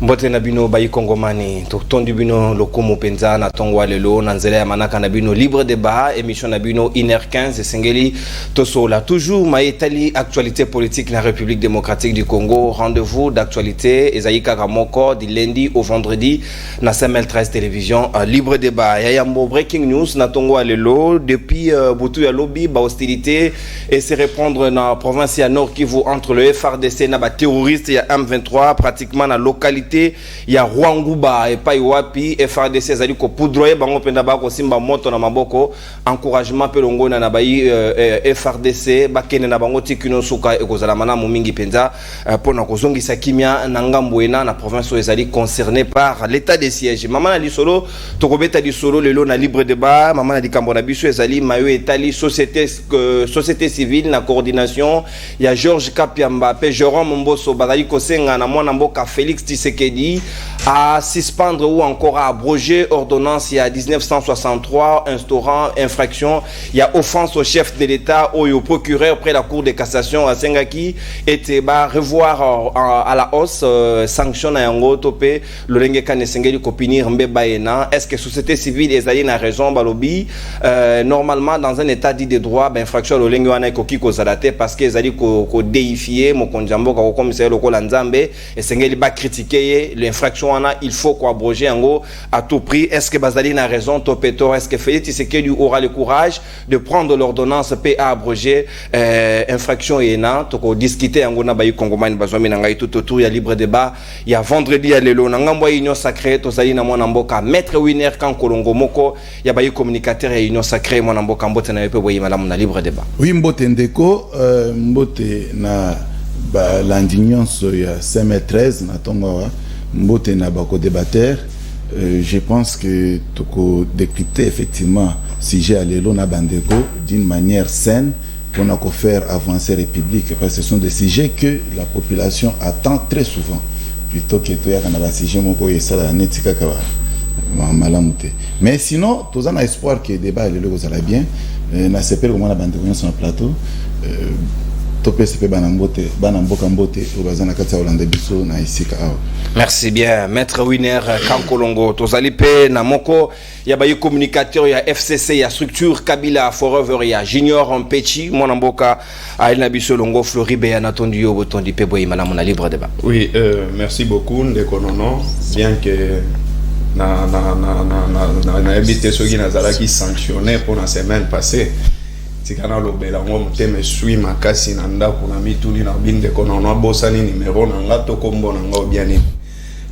Mbote na bino bayi kongomani to tondi bino lokumu penza na tongwa lelo na nzela ya manaka na bino libre débat émission na bino 1h15 sengeli to sola toujours maetali actualité politique na République démocratique du Congo. Rendez-vous d'actualité ezaïka kamoko du lundi au vendredi na CML13 télévision libre débat ya yambo breaking news na tongwa lelo depuis butu ya lobby ba hostilité et se répondre na province ya Nord Kivu entre le FARDC na ba terroriste ya M23 pratiquement na localité ya Rwanguba et Paiwapi FARDC zali ko poudroyer bango penda ba ko simba moto na maboko encouragement pelongo na bayi FARDC bakene na bango tikino suka ekozala mana mingi penza pona kozongisa kimia na ngambwena na province ezali concernée par l'état de siège. Mama na lisolo tokobeta lisolo lelo na libre débat mama na likambo na biso ezali mayo etali société civile na coordination ya Georges Kapiamba pe Jérôme Mboso bazali kosenga na mwana mboka Félix Tshisekedi à suspendre ou encore à abroger ordonnance il y a 1963 instaurant infraction il y a offense au chef de l'État ou au procureur près la cour de cassation à Sengaki était revoir à la hausse sanction à yango topé le lenge kan Sengeli kopinir mbebaena. Est-ce que société civile ezali na raison balobi normalement dans un état dit de droit infraction le lenge wana koki ko zalate parce que ezali ko déifier mo konjambo ko commissaire lokola nzambe et Sengeli ba critiquer l'infraction il faut quoi abroger en gros à tout prix. Est-ce que Bazali a raison Topeto? Est-ce que Félix Tshisekedi aura le courage de prendre l'ordonnance PA abroger infraction et na to discuter en gros na bayi kongomani bazwami na ngai tout autour il y a libre débat il y a vendredi à lelo na ngambo union sacrée to zali na mwana mboka maître Winner kan kolongo moko ya bayi communicateur ya union sacrée mwana mboka mbote na yepe boyi malamu na libre débat. Oui mbote ndeko mbote na ba l'indignon ya CM13 na tongo mbote na bako débatteur. Je pense que toko décrypter effectivement sujet à l'élo na bandeko d'une manière saine pour nous faire avancer la République parce que ce sont des sujets que la population attend très souvent plutôt que to ya kana ba sujet moko yesala netika ka malamute. Mais sinon tous on a espoir que le débat l'élo ça va bien na sepel comme na bandeko sur le plateau Merci bien maître Winner Kankolongo tozali pe na moko ya bayi communicateur ya FCC ya structure Kabila Forever ya Junior Mpechi mwana mboka aina biso longo Floribe ya natondi yo botondi pe boyi malamu na libre débat. Oui merci beaucoup ndeko nono bien que na habité soki nazala qui sanctionné pour la semaine passée. Tikana lobela ngom teme sui makasi na ndako na mituli na binde konono bosani numéro na ngato kombo na ngo biani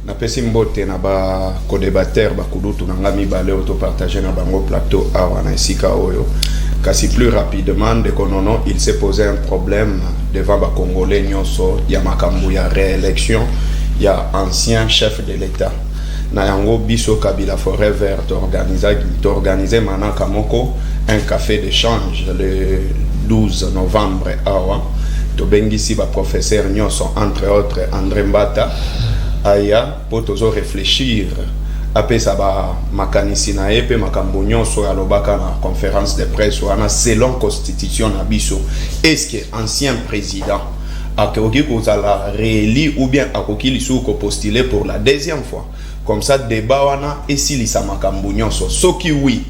na pesi mbote na ba co-débatteur ba kudutu na ngami bale auto partager na bango plateau awa na sika oyo kasi plus rapidement de konono il s'est posé un problème devant ba congolais nyonso ya makambu ya réélection ya ancien chef de l'état na yango biso Kabila Forever t'organiser manaka moko un café d'échange le 12 novembre awa to bengisi ba professeur nyonso entre autres André Mbata aya pour tozo réfléchir apesa ba makanisi na epe makambo nyonso ya lobaka na conférence de presse wana selon constitution na biso est-ce que ancien président akoki kozala réélu ou bien akoki lisuko postuler pour la deuxième fois comme ça débat wana esilisa makambo nyonso soki oui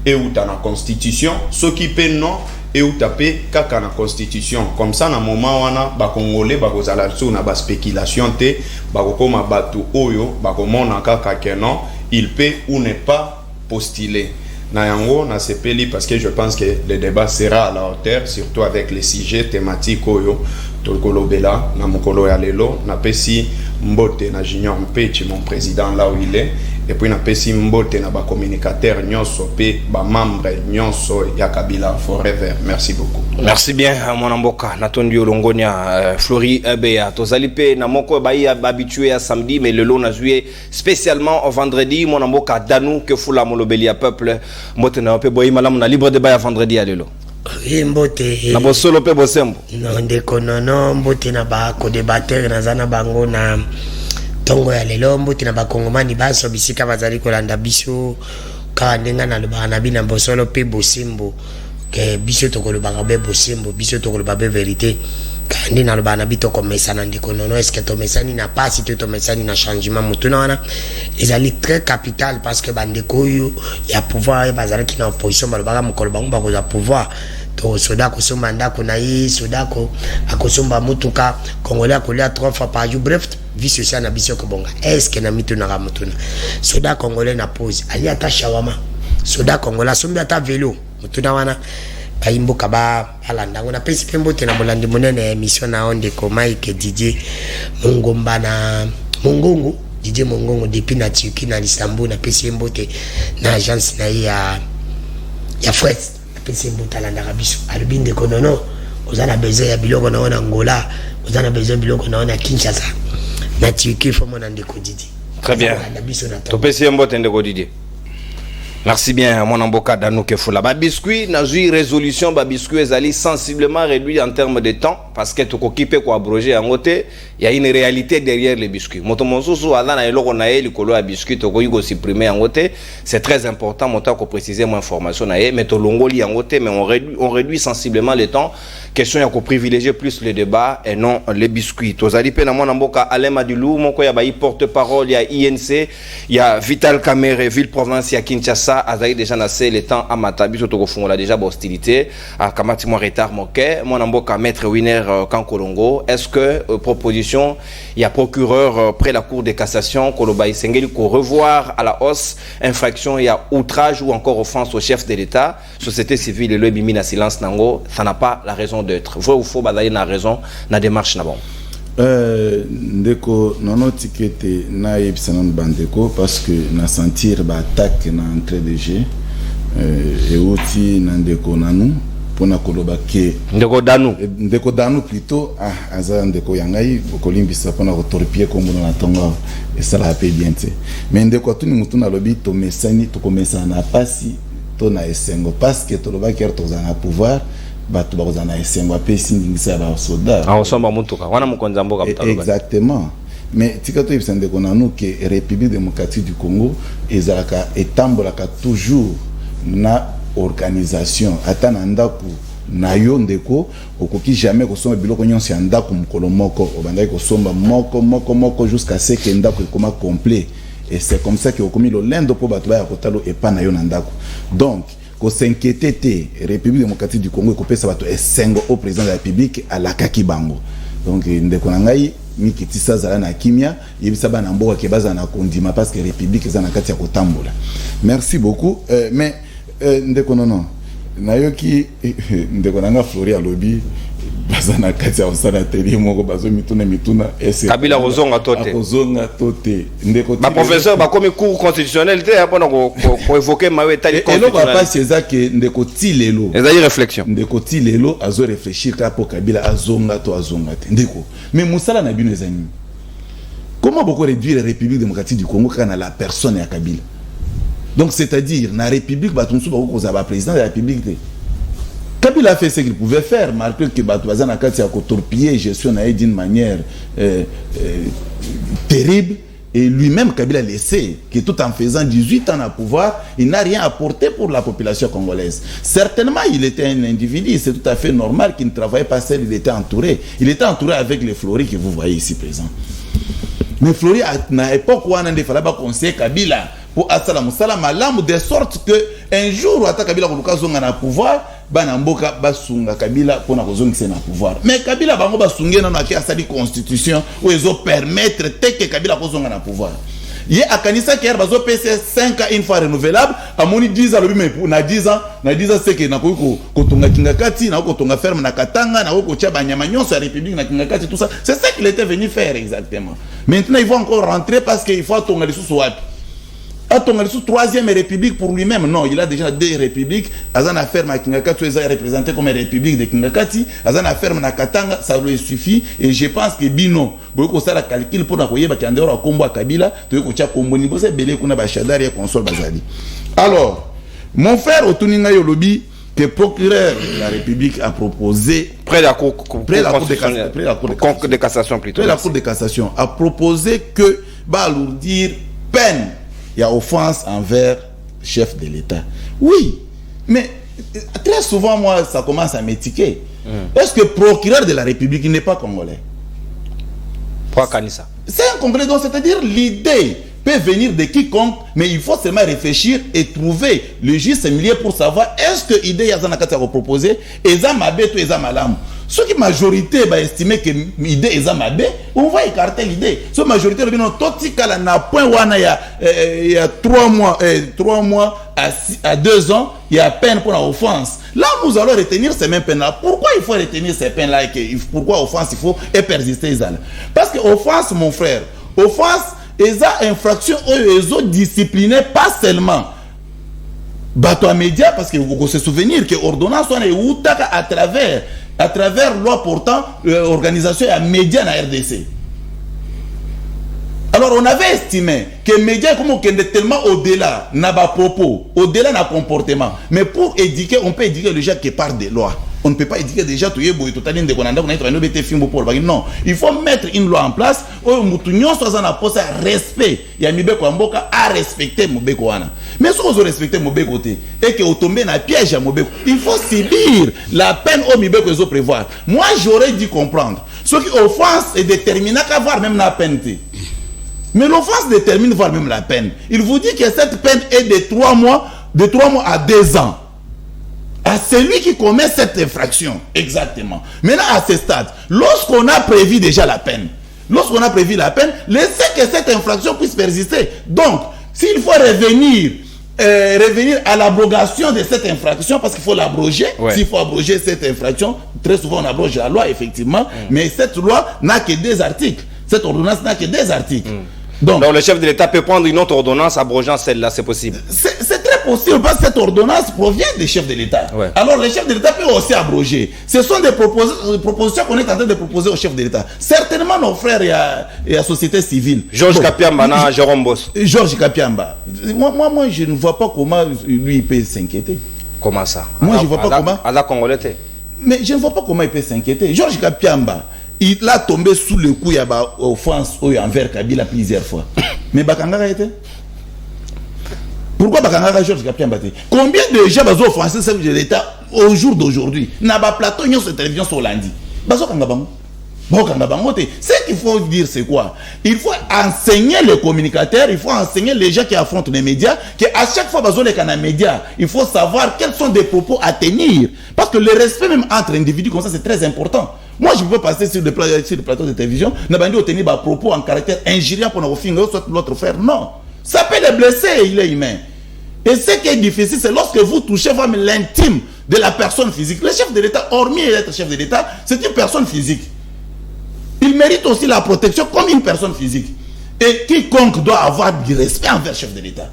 et ou ta na constitution ce qui peut non et ou tapé kaka na constitution comme ça na moment wana ba congolais ba kozala so na ba spéculation te ba kokoma batu oyo ba komona kaka que non il peut ou n'est pas postuler na yango na sepeli parce que je pense que le débat sera à la hauteur surtout avec les sujets thématiques oyo tokolobela na mokolo ya lelo na pesi mbote na Junior Mpechi mon président là où il est et puis na pesi mbote na ba communicateur nyonso pe ba membre nyonso ya Kabila Forever. Merci beaucoup. Merci bien mon mboka natondi olongonia Flori Ebeya tozali pe na moko bayi habitué à samedi mais le long na juillet spécialement au vendredi mon mboka Danou que fula molobeli ya peuple mbote na pe boyi malamu na libre débat ya vendredi ya lelo. Mbote na bosolo pe bosembo no ndeko nono mbote na ba ko débatteur na zana bango na tongo ya lelo mbote na ba kongomani baso bisika bazali kolanda biso ka ndenga na loba na bina bosolo pe bosembo ke biso tokolo ba be bosembo biso tokolo ba be vérité kandi na lobana bito komesana ndiko nono est-ce que to mesani na passe to mesani na changement mutuna wana ezali très capital parce que bandeko yu ya pouvoir bazala ki na opposition balobaka mukolo bango bakoza pouvoir to soda kosomba ndako na ye soda ko akosomba mutuka congolais akolia 3 fois par jour bref vie sociale na biso ko bonga est-ce que na mituna ka mutuna soda congolais na pause ali ata shawama soda congolais sombi ata vélo mutuna wana bayimboka balandango na pesi pe mbote na molandi monene émission na onde ko Mike DJ Mungomba na Mungungu DJ Mungungu depuis na Turquie na Istanbul na pesi mbote na agence na ya Fred na pesi mbote alandaka biso albinde konono ozana besoin ya biloko na ona Angola ozana besoin biloko na ona Kinshasa na Turquie fomo na ndeko Didi. Très bien. To pesi mbote ndeko Didi. Merci bien, mon amboka Danouke Foula. Ba biscuit, n'a eu résolution, ba biscuit ezali sensiblement réduit en termes de temps parce que tout occupé quoi abroger en côté, il y a une réalité derrière les biscuits. Motomonsoso ala na eloko na eli kolo ya biscuit to ko supprimer en côté, c'est très important monta ko préciser mon information na mais to longoli en côté mais on réduit sensiblement le temps. Question ya ko privilégier plus le débat et non les biscuits. Tozali pe na mon amboka Alema Dulou, moko ya ba porte-parole ya INC, il y a Vital Kamerhe, ville province ya Kinshasa. Azaï déjà nassé le temps à Matabi surtout au fond là déjà hostilité à Kamati mon retard moqué mon amboka maître winner Kankolongo est-ce que proposition il y a procureur près la cour de cassation Koloba Isengeli ko revoir à la hausse infraction il y a outrage ou encore offense au chef de l'État société civile et le bimina silence nango ça n'a pas la raison d'être vrai ou faux badaï na raison na démarche na bon ndeko nono tikete na yebisana bandeko parce que na sentir ba attaque na entrée de jeu et aussi na ndeko nanu pona koloba ke ndeko danu plutôt aza ndeko yangai kolimbisa pona ko torpiller comme na tonga et ça la paix bien tu mais ndeko tuni mutu na lobi to mesani to komesa na pasi to na esengo parce que to loba ker to za na pouvoir batu bazana esengo apesi ndingisa ba soda osomba mutuka wana mukonza mboka mutaloba exactement mais tikato ibsande konanu ke République démocratique du Congo ezalaka etambolaka toujours na organisation atana ndaku na yo ndeko okoki jamais kosomba biloko nyonso ya ndaku mukolo moko obandaki kosomba moko jusqu'à ce que ndaku ekoma complet et c'est comme ça que okomi lo lendo po batu ba ya kotalo epa na yo na ndaku donc ko s'inquiéter République démocratique du Congo ko pesa bato esengo au président de la République à la kakibango donc ndeko ngai mikitisa zala na kimia yebisa bana mboka ke baza na kondima parce que République za na kati ya kotambola merci beaucoup mais ndeko non nayoki ndeko nanga Floria lobby baza na kati ya osana teli moko bazo mituna ese Kabila kozonga tote ndeko ba professeur ba comme cours constitutionnel te apona ko évoquer mawe tali constitutionnel et pas c'est ça que ndeko tilelo ezali réflexion ndeko tilelo azo réfléchir ka po Kabila azonga te ndeko mais musala na bino ezani comment beaucoup réduire la République démocratique du Congo quand la personne ya Kabila donc c'est-à-dire na République batunsu ba ko za ba président de la République te Kabila a fait ce qu'il pouvait faire, malgré que Batouazan a torpillé gestion d'une manière terrible. Et lui-même, Kabila a laissé que tout en faisant 18 ans à pouvoir, il n'a rien apporté pour la population congolaise. Certainement, il était un individu, c'est tout à fait normal qu'il ne travaillait pas seul, il était entouré. Il était entouré avec les Floris que vous voyez ici présents. Mais Flori, à l'époque où on a fait conseiller Kabila, pour Asala Moussala Malam, de sorte que un jour où Kabila a pouvoir, Banamboka basunga Kabila pour na pouvoir. Mais Kabila bango basunga na ki asali constitution où ils ont permettre que Kabila kozonga na pouvoir. Ye akanisa ki bazo PC 5 ans une fois renouvelable, amoni 10 ans mais pour na 10 ans c'est que na ko tonga kingakati na ko tonga ferme na Katanga na ko tia banyama nyonso ya République na kingakati tout ça. C'est ça qu'il était venu faire exactement. Maintenant il faut encore rentrer parce qu'il faut tonga les sous wapi. Attends, sous troisième république pour lui-même. Non, il a déjà 2 républiques. Azana ferme à Kingakati, il est représenté comme une république de Kingakati. Azana ferme à Katanga, ça lui suffit. Et je pense que Bino, beaucoup ça la calcul pour la koyeba qui en dehors à Kombo à Kabila, tu veux que Kombo ni bosse belé kuna bachadar et console bazali. Alors, mon frère Otuninga Yolobi, que procureur de la République a proposé près de la cour de cassation plutôt. Près la cour de cassation a proposé que va alourdir peine. Il y a offense envers chef de l'État. Oui, mais très souvent, moi, ça commence à m'étiquer. Est-ce que procureur de la République n'est pas congolais? Pourquoi Kanissa? C'est un Congolais, donc c'est-à-dire l'idée peut venir de quiconque, mais il faut seulement réfléchir et trouver le juste milieu pour savoir est-ce que l'idée Yazanakati a proposé, Eza Mabe ou Eza Malam. Ceux qui majorité va estimer que l'idée Eza Mabe, on va écarter l'idée. Ce majorité de Totikala n'a point il y a 3 mois à 2 ans, il y a peine pour l'offense. Là, nous allons retenir ces mêmes peines-là. Pourquoi il faut retenir ces peines-là et pourquoi offense il faut et persister? Parce que offense, mon frère, offense, eza infraction ils ont discipliné pas seulement bateau à média, parce que vous se souvenir que ordonnance on est outaka à travers loi portant organisation à média na RDC. Alors on avait estimé que média comme on est tellement au-delà n'a pas propos, au-delà n'a comportement, mais pour éduquer, on peut éduquer les gens qui parlent des lois. On ne peut pas éduquer déjà tout non, il faut mettre une loi en place où un respect. Il y a à respecter Mobeko. Mais si vous respectez Mobeko et que vous tombez dans le piège à Mobeko, il faut subir la peine au Mobeko que vous prévoir. Moi, j'aurais dû comprendre. Ce qui offense est déterminé qu'à voir même la peine. Mais l'offense détermine voir même la peine. Il vous dit que cette peine est de 3 mois à 2 ans. À celui qui commet cette infraction, exactement. Maintenant, à ce stade, lorsqu'on a prévu déjà la peine, laissez que cette infraction puisse persister. Donc, s'il faut revenir à l'abrogation de cette infraction, parce qu'il faut l'abroger, s'il faut abroger cette infraction, très souvent on abroge la loi, effectivement, mais cette loi n'a que 2 articles. Cette ordonnance n'a que 2 articles. Donc, le chef de l'État peut prendre une autre ordonnance abrogeant celle-là, c'est possible. C'est très possible parce que cette ordonnance provient des chefs de l'État. Ouais. Alors les chefs de l'État peuvent aussi abroger. Ce sont des propositions qu'on est en train de proposer aux chefs de l'État. Certainement nos frères et la société civile. Georges Kapiamba, Jérôme Boss. Georges Kapiamba. Moi, je ne vois pas comment lui il peut s'inquiéter. Comment ça? Moi, je ne vois pas comment. À la Congolais. Mais je ne vois pas comment il peut s'inquiéter. Georges Kapiamba, il a tombé sous le coup, il y a offense envers Kabila plusieurs fois. Mais Bakangara était. Pourquoi Bakangara Georges Kapiamba? Combien de gens ont offensé ce chef de l'État au jour d'aujourd'hui? N'a pas plateau sur télévision sur lundi. Ce qu'il faut dire, c'est quoi? Il faut enseigner les communicateurs, il faut enseigner les gens qui affrontent les médias, qu'à chaque fois qu'ils ont les médias, il faut savoir quels sont des propos à tenir. Parce que le respect même entre individus comme ça, c'est très important. Moi, je peux passer sur le plateau de télévision, n'a pas dit tenir des propos en caractère injuriant pour nos filles, soit l'autre frère. Non. Ça peut les blesser, il est humain. Et ce qui est difficile, c'est lorsque vous touchez vraiment l'intime de la personne physique. Le chef de l'État, hormis être chef de l'État, c'est une personne physique. Il mérite aussi la protection comme une personne physique. Et quiconque doit avoir du respect envers le chef de l'État.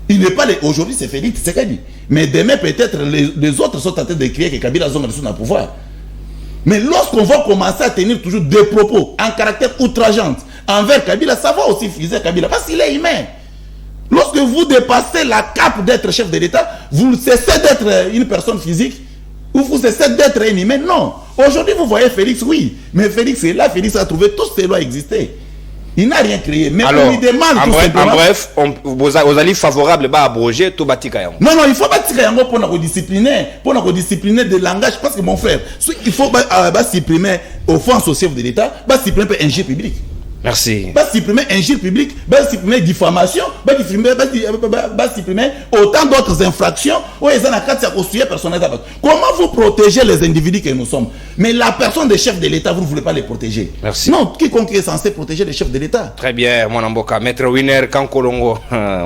Il n'est pas aujourd'hui, c'est Félix Tshisekedi. Mais demain, peut-être, les autres sont en train de crier que Kabila Zonga est au pouvoir. Mais lorsqu'on va commencer à tenir toujours des propos en caractère outrageant envers Kabila, ça va aussi friser Kabila parce qu'il est humain. Lorsque vous dépassez la cape d'être chef de l'État, vous cessez d'être une personne physique ou vous cessez d'être un humain. Non. Aujourd'hui, vous voyez Félix, oui. Mais Félix est là, Félix a trouvé toutes ces lois exister. Il n'a rien créé. Mais alors, on lui demande tout simplement... En bref, vous allez favorable à abroger tout Batikayango. Non, il faut Batikayango pour nous discipliner de langage. Parce que mon frère, il faut supprimer offense au chef de l'État, supprimer injure publique. Merci. Supprimer injure publique, supprimer diffamation, supprimer autant d'autres infractions où ils ont la carte à construire personnel. Comment vous protégez les individus que nous sommes? Mais la personne des chefs de l'État, vous ne voulez pas les protéger. Merci. Non, quiconque est censé protéger les chefs de l'État. Très bien, mon amboka. Maître Winner Kankolongo,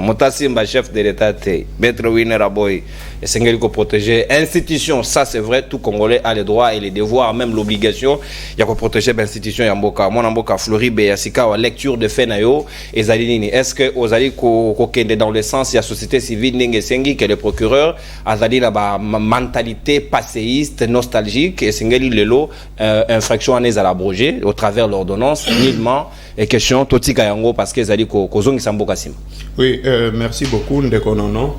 Motassimba, chef de l'État, Maître Winner Aboy, et Sengeli ko protéger institution. Ça, c'est vrai, tout Congolais a les droits et les devoirs, même l'obligation. Il y a qu'on protéger l'institution Yamboka. Mon amboka, Floride, Sika wa lecture de fait nayo ezali nini est-ce que ozali ko kende dans le sens il y a société civile ndenge sengi que le procureur azali na ba mentalité passéiste nostalgique et sengeli lelo infraction en ezala abrogé au travers l'ordonnance nullement et question totika yango parce que ezali ko zongisa mboka sima. Oui, merci beaucoup Ndekonono.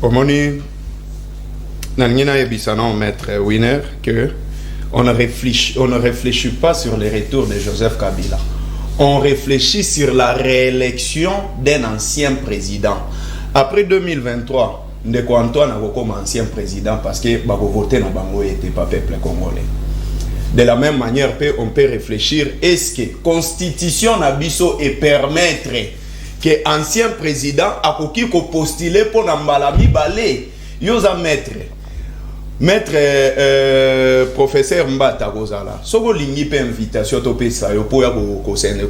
Omoni nangina ebisana maître Winner que on ne réfléchit pas sur le retour de Joseph Kabila. On réfléchit sur la réélection d'un ancien président. Après 2023, ndeko Antoine comme ancien président parce que ba voter na bango était pas peuple congolais. De la même manière, on peut réfléchir, est-ce que la constitution nabiso et permettre que ancien président a postulé pour n'ambalami balé, yosa maître professeur Mbata Gozala, soko lingi pe invitation to pe sa yo pour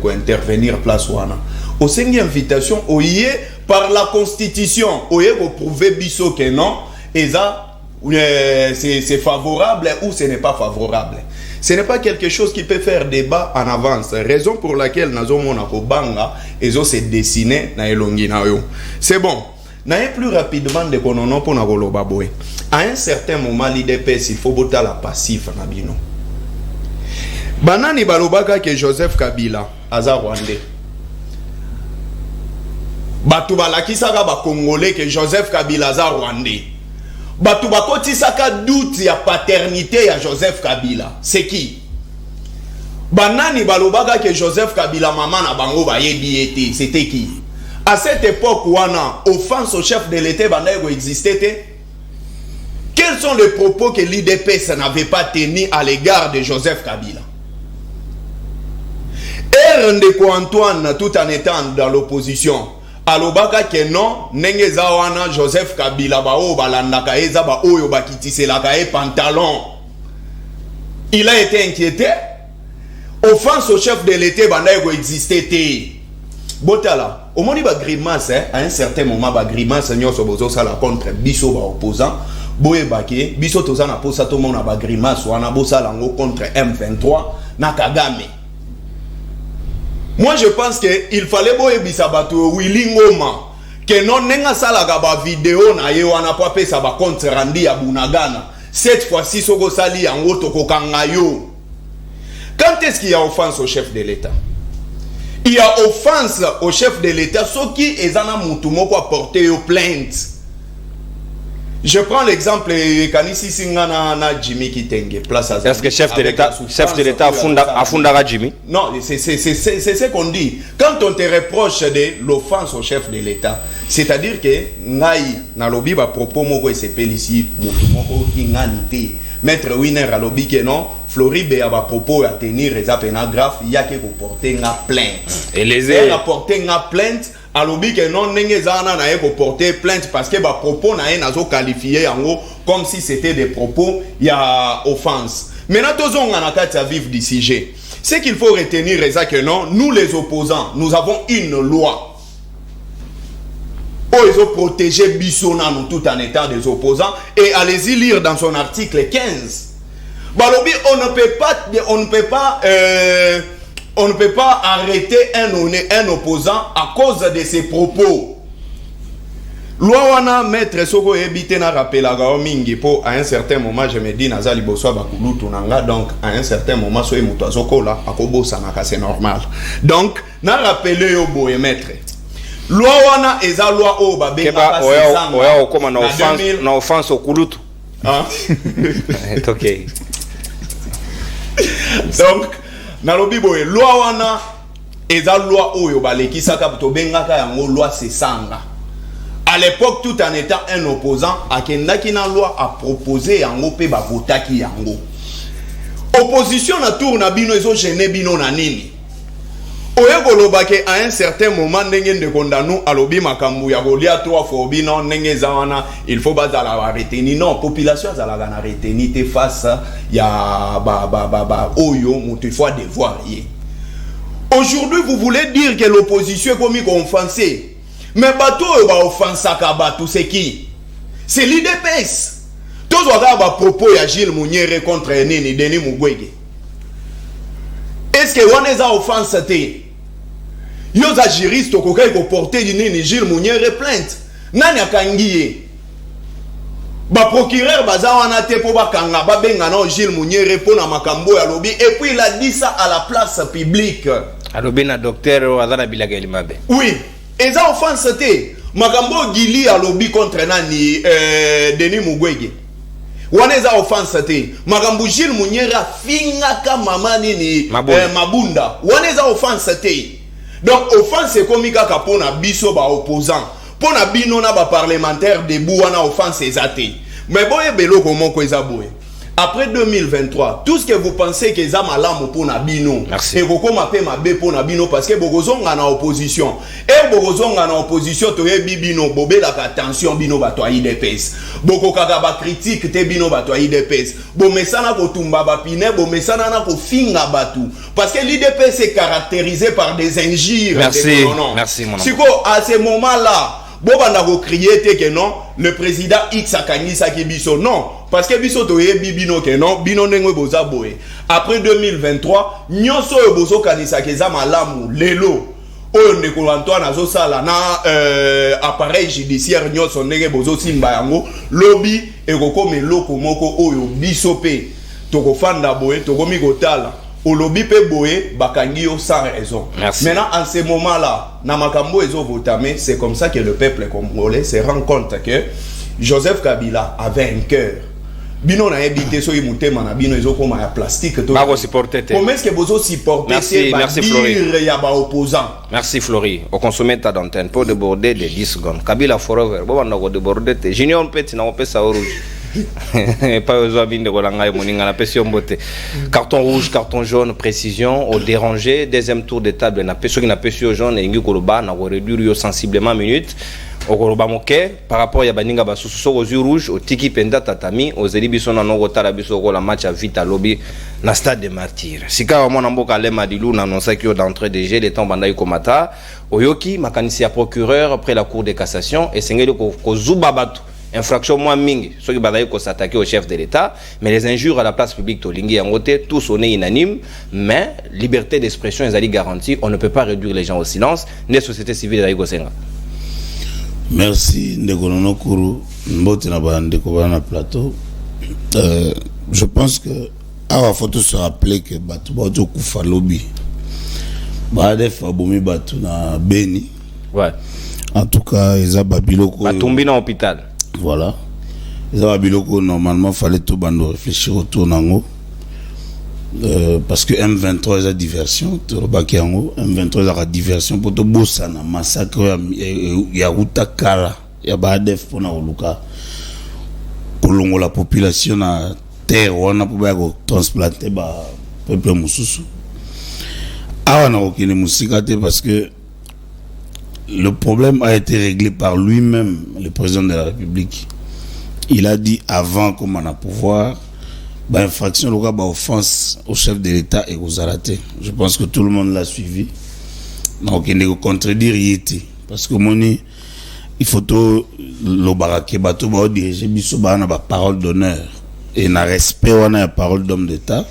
intervenir place wana. Au cinquième invitation, oye par la constitution, oye ko prouver biso que non, et ça c'est favorable ou ce n'est pas favorable. Ce n'est pas quelque chose qui peut faire débat en avance. Raison pour laquelle nous avons banga et se dessiner na elongi na yo. C'est bon. N'a plus rapidement de konono pour na goloba boy. À un certain moment l'IDPS il faut botter la passif na bino. Banani balobaka que Joseph Kabila aza Rwandais. Batu balakisaka ba Congolais que Joseph Kabila aza Rwandais. Batu bakoti saka doute ya paternité ya Joseph Kabila. C'est qui? Banani balobaka que Joseph Kabila maman na bango ba yebi été. C'était qui? À cette époque wana offense au chef de l'État bandago existait. Quels sont les propos que l'IDPS n'avait pas tenus à l'égard de Joseph Kabila? Ndeko Antoine tout en étant dans l'opposition alobaka que non nenge zawana Joseph Kabila bao balandaka eza ba oyo bakitiselaka e pantalon. Il a été inquiété. Offense au chef de l'État bandago existait. Botala au moni ba grimace à un certain moment ba grimace nyoso bozo sala contre biso ba opposant boye bake biso tozana posa to mona ba grimace wana bosala ngo contre M23 na Kagame. Moi je pense que il fallait boye bisabato Willy Ngoma que non nenga sala ba vidéo na ye wana pa pesa ba contre randi ya Bunagana. Cette fois-ci soko sali yango tokokanga yo. Quand est-ce qu'il y a offense au chef de l'État? Il y a offense au chef de l'État, ceux qui ezana mutumo kwa porter aux plaintes. Je prends l'exemple Kanisi Singana na Jimmy Kitenge place à. Est-ce que chef de l'État a fondé Jimmy? Non, c'est ce qu'on dit. Quand on te reproche de l'offense au chef de l'État, c'est-à-dire que ngai na lobi ba propos moko s'appelle ici mutumo ko kinganité. Maître Winner a lobby que non, Floride a propos à tenir les apénagraphes, il y a que vous porter une plainte. Et les ailes. Elle a porté une plainte, a lobby que non, n'engezana n'a pas porter plainte parce que les propos n'a pas qualifié en gros comme si c'était des propos, il y a offense. Maintenant, tous on a qu'à vivre du sujet. Ce qu'il faut retenir c'est que non, nous les opposants, nous avons une loi. Oh, ils ont protégé Bissona nous tout en étant des opposants. Et allez-y lire dans son article 15. Balobi, on ne peut pas arrêter un opposant à cause de ses propos. Loi wana maître soko ebité na rappela ga mingi po à un certain moment je me dis nazali boswa bakulutu nanga donc à un certain moment so emuto azokola akobosa na c'est normal. Donc na rappelé yo boye maître. Loi wana eza loi o babe ba oya okoma na offense okulutu. Ah. C'est OK. Donc na lobi boye loi wana eza loi oyo balekisaka to bengaka yango loi sesanga. À l'époque tout en étant un opposant akendaki na loi a proposé yango pe ba votaki yango. Opposition na tour na bino ezo gêner bino na nini? À un certain moment, il faut pas la retenir. Non, population la retenir face ya oyo fois devoir. Aujourd'hui, vous voulez dire que l'opposition est comme offensée. Mais bateau va offenser Kabatou, c'est qui? C'est l'IDPS. Tous les propos ya Gilles Mouniere contre Denis Mukwege. Est-ce que on est à offense? Yoza juriste au coca ko porter ni Gilles Mouniere plainte. Nani akangiye? Ba procureur bazawana te po bakanga ba benga na Gilles Mouniere po na makambo ya lobby et puis il a dit ça à la place publique. Alobi na docteur azana bilaka elimabe. Oui, eza offense te. Makambo gili a lobby contre nani Denis Mukwege. Waneza offense te. Makambo Gilles Mouniere fingaka mama nini Mabunda. Waneza offense te. Donc offense c'est comme kaka pona biso ba opposant pour na bino na ba parlementaire debout wana offense ezate mais boye belo comment ko ezaboué. Après 2023, tout ce que vous pensez que ça malamu pour Nabino, et vous commencez ma bé pour Nabino parce que Bogozong en opposition. Et Bogozong en opposition, tu es bibino, bobé la attention bino batoyi de pes. Boko kagaba critique te bino batoyi de pes. Bo mesana ko tumba bapine, bo mesana na ko finga batu. Parce que l'IDPS est caractérisé par des injures. Merci, merci mon ami. À ce moment-là, Bobanda ko crier que non, le président X a gagné ça qui biso non. Parce que biso toye bibino ke non bino ndengwe boza boye après 2023 nyonso yo bozo kanisa ke za malamu lelo oyo ndeko Antoine azo sala na appareil judiciaire nyonso ndenge bozo simba yango lobby ekoko meloko moko oyo biso pe tokofanda boye tokomi kotala au lobby pe boye bakangi yo sans raison. Merci. Maintenant en ce moment là na makambo ezo votame c'est comme ça que le peuple congolais se rend compte que Joseph Kabila avait un cœur. Bino na ebité so imutema na bino ezokoma ya plastique to. Bako supporter. Comment est-ce que vous supportez ces dire ya ba opposants? Merci Flori. Au consommer ta d'antenne pour déborder de 10 secondes. Kabila forever. Bon on a déborder te. Junior petit na opesa rouge. Pas aux amis de Rolanga moninga la pression beauté. Carton rouge, carton jaune, précision au dérangé, deuxième tour de table na pression qui na pression jaune et ngi koloba na réduire sensiblement minutes. Okoloba moke par rapport ya baninga basusu aux yeux rouges au tiki penda tatami aux elibiso na noko tala biso ko la match à vite à lobby na stade des martyrs sika wa mona mboka le madilu na annonça que d'entrée de jeu les temps bandai komata oyoki makanisi ya procureur après la cour de cassation et sengeli ko zuba batu infraction moins mingi ceux qui badaï ko s'attaquer au chef de l'état mais les injures à la place publique tolingi ngote tous on est unanime mais liberté d'expression est garantie on ne peut pas réduire les gens au silence les sociétés civiles d'aïgo senga. Merci Ndekonono Kuru Mbote na bandeko bana plateau. Je pense que awa photo se rappeler que batu bato kufa lobby. Ba def abomi batu na Beni. Ouais. En tout cas, eza babiloko batumbi na hôpital. Voilà. Eza babiloko normalement fallait tout bando réfléchir autour nango. Parce que M23 est diversion, M23 est diversion pour tout bossana massacre ya ruta kala ya badef pour na oluka pour la population na terre on a pour transplanter ba peuple mususu awa na okene musika te parce que le problème a été réglé par lui-même le président de la République. Il a dit avant qu'on a pouvoir bah, infraction, bah, offense au chef de l'État et aux arrêtés. Je pense que tout le monde l'a suivi. Donc, il ne contredire yété. Parce que il faut tout le baraké, bateau, bah, diriger, biso, bah, on a parole d'honneur. Et na respect, on a parole d'homme d'État.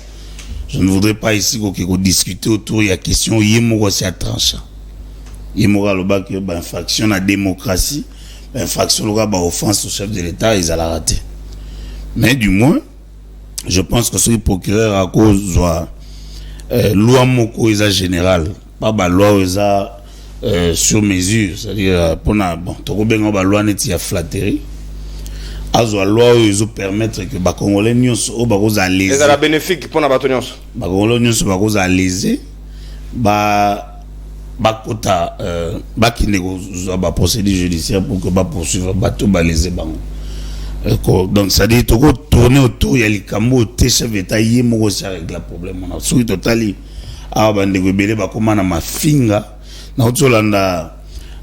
Je ne voudrais pas ici qu'on discute autour de la question, yémo, c'est à tranchant. Yémo, le bas, que, bah, infraction à la démocratie, bah, infraction, bah, offense au chef de l'État, ils allaient rater. Mais du moins, je pense que ce procureur à cause de loi moko eza général pas ba loi eza sur mesure, c'est-à-dire pour na bon to benga ba loi neti ya flatterie azo loi ezo permettre que ba congolais nyonso o ba koza léser eza la bénéfique pour na bato nyonso ba congolais nyonso ba koza léser ba kota ba kine ko ba procédure judiciaire pour que ba poursuivre bato ba léser bango. Donc ça dit tout tourner autour il y a les cambos tes chefs d'état y mo ça règle le problème on a sur totali a bande rebelle ba comment na mafinga na otolanda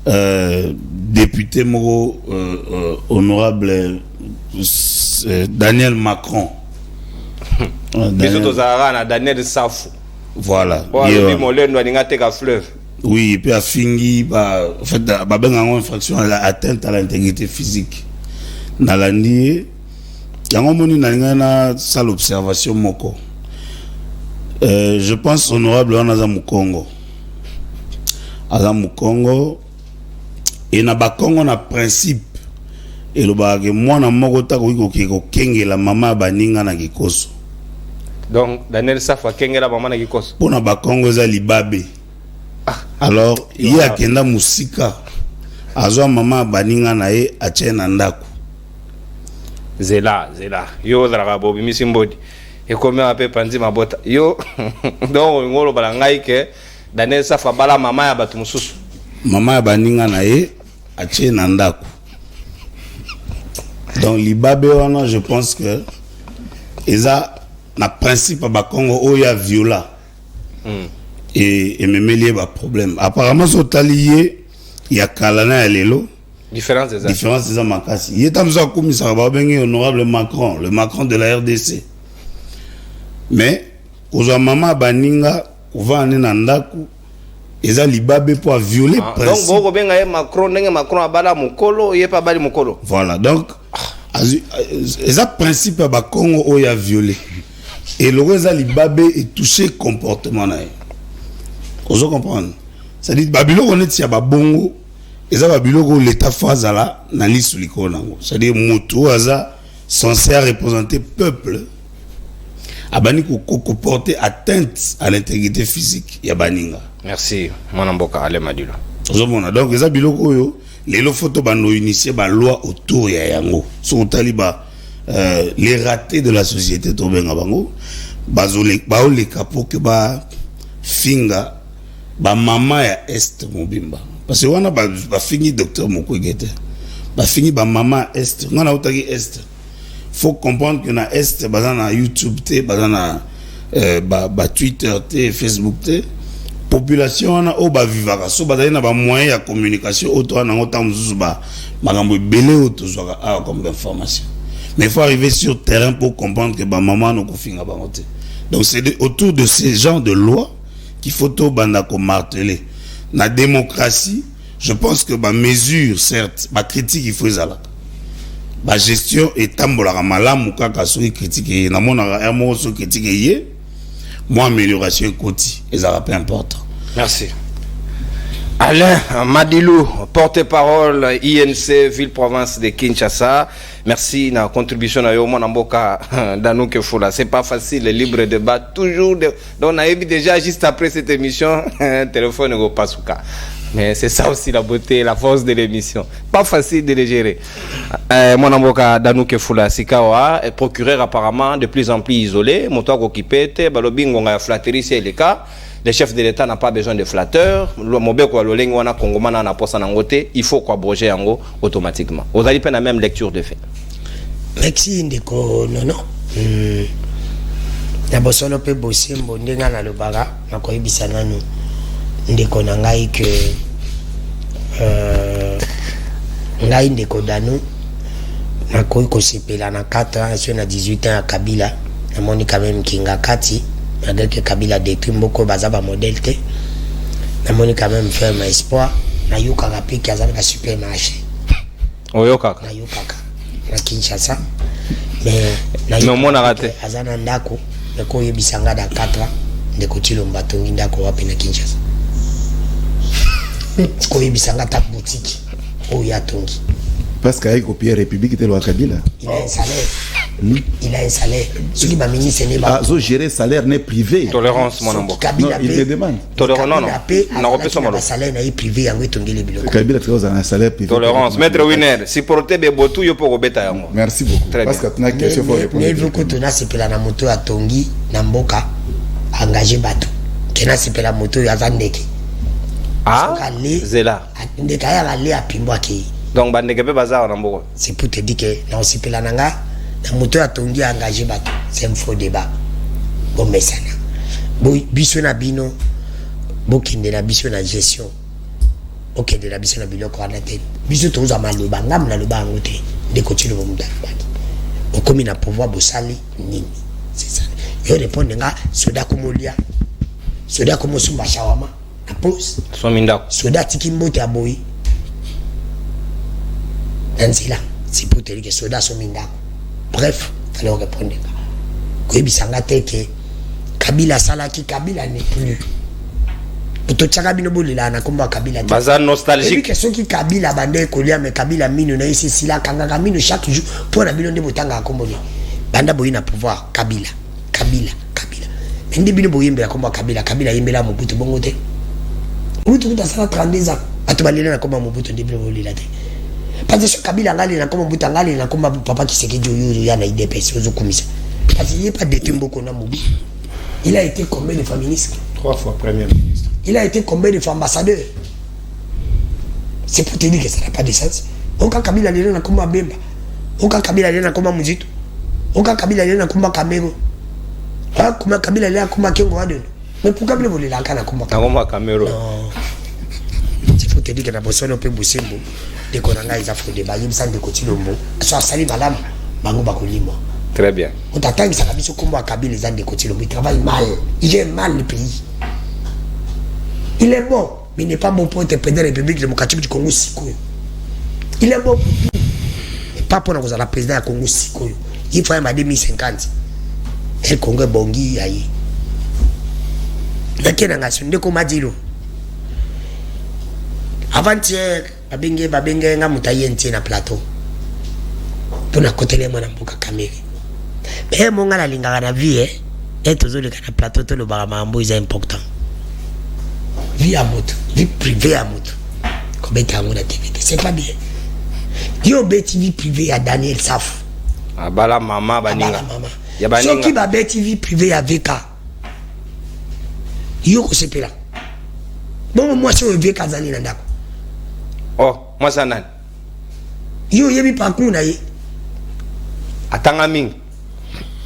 député mo honorable Daniel Macron Daniel Safou voilà oui et puis a fingi ba en fait ba benga infraction à l'atteinte à l'intégrité physique nalandi yango moni na salle observation moko je pense honorable on a mu Congo et na ba Congo na principe et le bagage mwana moko ta ko kengela mama baninga na kikoso donc Daniel Safa kengela mama na kikoso pona ba Congo za libabe alors il a kenda musika azwa mama baninga na ye achena ndako Zela yo zara bobi misimbodi e comme ape panzi mabota yo donc ngolo balangai ke Daniel Safa bala mama ya batu mususu mama ya baninga na ye atie na ndako. Donc libabe wana je pense que eza na principe ba Congo oya viola et memeli ba problème apparemment so talié ya kalana ya lelo différence des makasi yeta mzo komisa ba bengi honorable Macron, le Macron de la RDC, mais kozwa mama baninga kovanda na ndako eza libabe pour violer principe. Donc boko benga Macron ndenge Macron abala mokolo yepa bali mokolo. Voilà, donc eza principe ba Congo oya violer et le eza libabe est touché comportement na. Vous comprenez? C'est-à-dire babiloko neti ya babongo eza babiloko l'état fazala na lisu likona. C'est-à-dire mutu aza censé représenter peuple abani ko porter atteinte à l'intégrité physique ya baninga. Merci Mwanamboka Ale Madilo. Donc eza biloko yo lelo photo bano initier ba loi autour ya yango. So taliba les ratés de la société to benga bango bazole baole kapo ke ba finga ba mama ya est mobimba parce que wana ba fini docteur Mukwege ba fini ba mama est ngana utaki est. Faut comprendre que na est bazana YouTube te bazana ba Twitter te Facebook te population na o ba vivaka so bazali na ba moyens ya communication auto na ngota mzuzu ba makambo belé auto zoka a comme information, mais il faut arriver sur terrain pour comprendre que ba maman no kofinga ba ngote. Donc c'est autour de ces genres de lois qu'il faut to banda ko marteler na démocratie. Je pense que ba mesure certes ba critique il faut ezala ba gestion etambolaka malamu kaka so critique na mona amo so critique yé moi amélioration côté ezala peu important. Merci. Alain Madilou, porte-parole INC Ville-Province de Kinshasa. Merci na contribution à Yomo Namboka Danouke Foula. C'est pas facile, le libre débat, toujours. Donc on a vu déjà juste après cette émission, téléphone au Pasuka. Mais c'est ça aussi la beauté, la force de l'émission. Pas facile de les gérer. Mon Namboka Danouke Foula, Sikawa, procureur apparemment de plus en plus isolé. Mon toit occupé, balobingo nga flatterie, c'est le cas. Le chef de l'État n'a pas besoin de flatteurs. Il faut quoi abroger en haut automatiquement. Vous allez faire la même lecture de fait. Merci Ndeko Nono. Nabosolo pe bossi mbondenga na lobara na koyebisa nanu ndeko na ngai que ngai ndeko danu na koyi kosepela na 4 ans sur na 18 ans à Kabila na moni quand même kinga kati malgré que Kabila détruit beaucoup bazaba modèle te na moni quand même faire un espoir na yoka rapé qui azana supermarché oyoka na yoka na Kinshasa mais na mona raté azana ndako na koyi bisanga da 4 ans de kotilomba tongi ndako wapi na Kinshasa koyi bisanga ta boutique oya tongi parce qu'il a copié la République de Kabila. Il a un salaire. Il a un salaire. Ce qui m'a mis, c'est n'est pas. Ah, gérer salaire n'est privé. Tolérance, mon amour. Non, il te demande. Tolérance, non, non. On a repris son salaire n'est privé, en fait, on dit les bilans. Kabila a un salaire privé. Tolérance. Maître Winner, si porter des botou, il faut rebêter. Merci beaucoup. Très parce bien. que tu as une question pour répondre. Mais il faut que tu aies la moto à Tongi, Namboka, engagé bateau. Tu as la moto à Zandeke. Ah, c'est là. Ndeka ya aller à Pimbouaki. Donc bandeke bazar na mboko. C'est pour te dire que na osipela nanga na moto ya tongi engagé bato. C'est un faux débat. Bon mesana. Bo biso na bino bo kinde na biso na gestion. OK de la biso na biloko na tête. Biso to za maloba ngam na loba ngote de kochilo bo mudaki. O komi na pouvoir bo sali nini. C'est ça. Yo répondre nga soda komolia. Soda komo sumba shawama. Na pose. So mindako. Soda tikimbote aboyi. C'est pour te dire que soda sont minda. Bref, il fallait répondre. Koyebisanga te que Kabila salaki Kabila n'est plus. Pour tout chaka bino bolela na komba Kabila. Bazar nostalgique. Et puis que ceux qui Kabila bande kolia mais Kabila mino na ici sila kanga mino chaque jour pour na bino de botanga komoni. Banda boyi na pouvoir Kabila. Mais ndi bino boyi mbela komba Kabila yembela Mobutu bongo te. Mobutu ta sala 32 ans. Atubalela na komba Mobutu ndi bino bolela te. Parce que Kabila ngali na koma buta ngali na koma papa Tshisekedi yoyo ya na IDPS ozo komisa. Parce qu'il n'y a pas de Timboko na Mobi. Il a été combien de fois ministre? 3 fois premier ministre. Il a été combien de fois ambassadeur? C'est pour te dire que ça n'a pas de sens. Oka Kabila lelo na komba Bemba. Oka Kabila lelo na komba Muzito. Oka Kabila lelo na komba Kamero. Ah, kuma Kabila lelo na komba Kengo Adon. Mais pourquoi vous voulez la kana komba Kamero? Non. C'est pour te dire que na bosono pe bosembo. De konanga ils affrontent des bagim sans de kotilombo. So sali madame bango bakolimo. Très bien. On t'attend que ça va se komba Kabila les ans de kotilombo. Il travaille mal. Il gère mal le pays. Il est bon, mais il n'est pas bon pour être président de la République démocratique du Congo Sikoyo. Il est bon pour tout, mais pas pour nous la président du Congo Sikoyo. Il faut en 2050. Et le Congo est bongi aïe. Il y a une nation de comme dit avant-hier, babenge nga mutaye nti na plateau. Pour na côté les mona mboka kamere. Mais mon gars la linga na vie et toujours le na plateau to le baramambo est important. Vie à moto, vie privée à moto. Combien de temps on a TV? C'est pas bien. Yo beti vie privée à Daniel Saf. Abala mama baninga. Ya baninga. So qui ba beti vie privée avec yo ko sepela. Bon moi c'est VK zali na ndako. Oh, moi ça nan. Yo yebi parcours na ye. Atanga ming.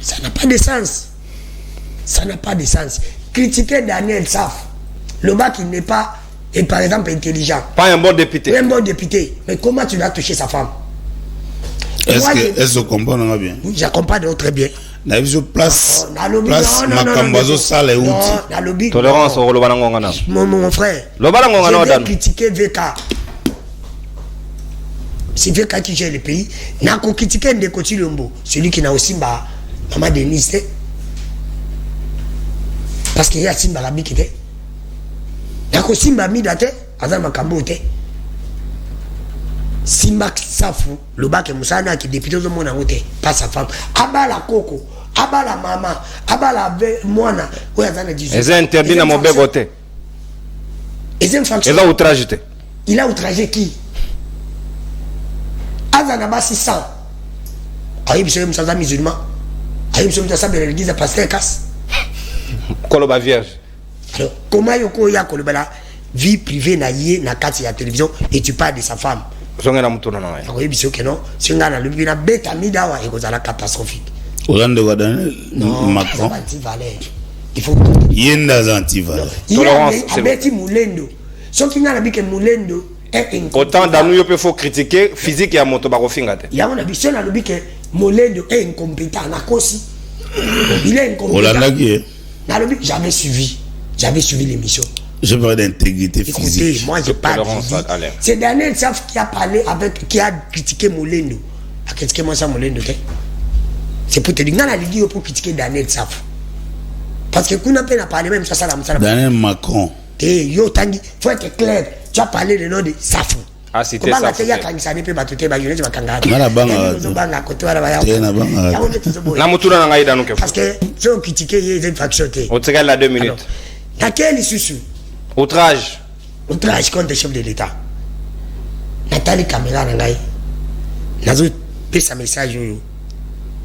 Ça n'a pas de sens. Ça n'a pas de sens. Critiquer Daniel Saf. Le mec qui n'est pas, et par exemple, intelligent. Pas un bon député. Un bon député. Mais comment tu vas toucher sa femme? Est-ce qu'on comprend bien? Oui, je comprends très bien. Na vision place Makambazo sale outi. Tolérance au Lobanangongana. Mon frère. Lobanangongana je vais critiquer VK. C'est VK qui gère le pays. N'a qu'à critiquer Ndeko Tshilombo, celui qui n'a aussi Maman Denise. Parce qu'il y a Simba Rabi qui était. Yako Simba midate azama kambote Simba Safu le bac Moussana qui député au monde ngote pas sa femme abala koko abala mama abala mwana ou azana 18 ils ont interdit na mobé côté ils ont fonction ils ont outragé il a outragé qui azana basi 100 ayi biso msaza musulman ayi biso msaza de l'église pasteur Kas Koloba vierge. Alors, comment yoko ya kolobala vie privée na yé na kati ya télévision et tu parles de sa femme. Zonga na mutuna na ya. Oui, biso que non, si on a le bina beta midawa et kozala catastrophique. Olande wa Daniel Macron. Il faut yenda anti-valeur. Tolérance. Abeti Mulendo. So qui na bike Mulendo est autant dans nous peut faut critiquer physique ya moto bakofinga te. Ya on a biso na bike Mulendo est incompétent na kosi. Il est incompétent. Olanda qui J'avais suivi l'émission. Je parle d'intégrité physique. Écoutez, moi je parle. C'est Daniel Saf qui a parlé avec, qui a critiqué Molendo. A critiqué moi ça Molendo. C'est pour te dire, la Ligue pour critiquer Daniel Saf. Parce que qu'on a peine à parler même ça la Daniel Macron. Yo tangi, faut être clair. Tu as parlé le nom de Saf. Ah c'était ça. Comment tu as quand ça ne peut pas tout ba yone ba kanga. Na banga. Banga ko to ara ba ya. Na banga. Na mutuna na ngai danu ke. Parce que ceux qui critiquent les infractions. On te la 2 minutes. Laquelle issue? Outrage. Outrage contre le chef de l'État. Nathalie Kamela Nangai. Nazo pesa message yo.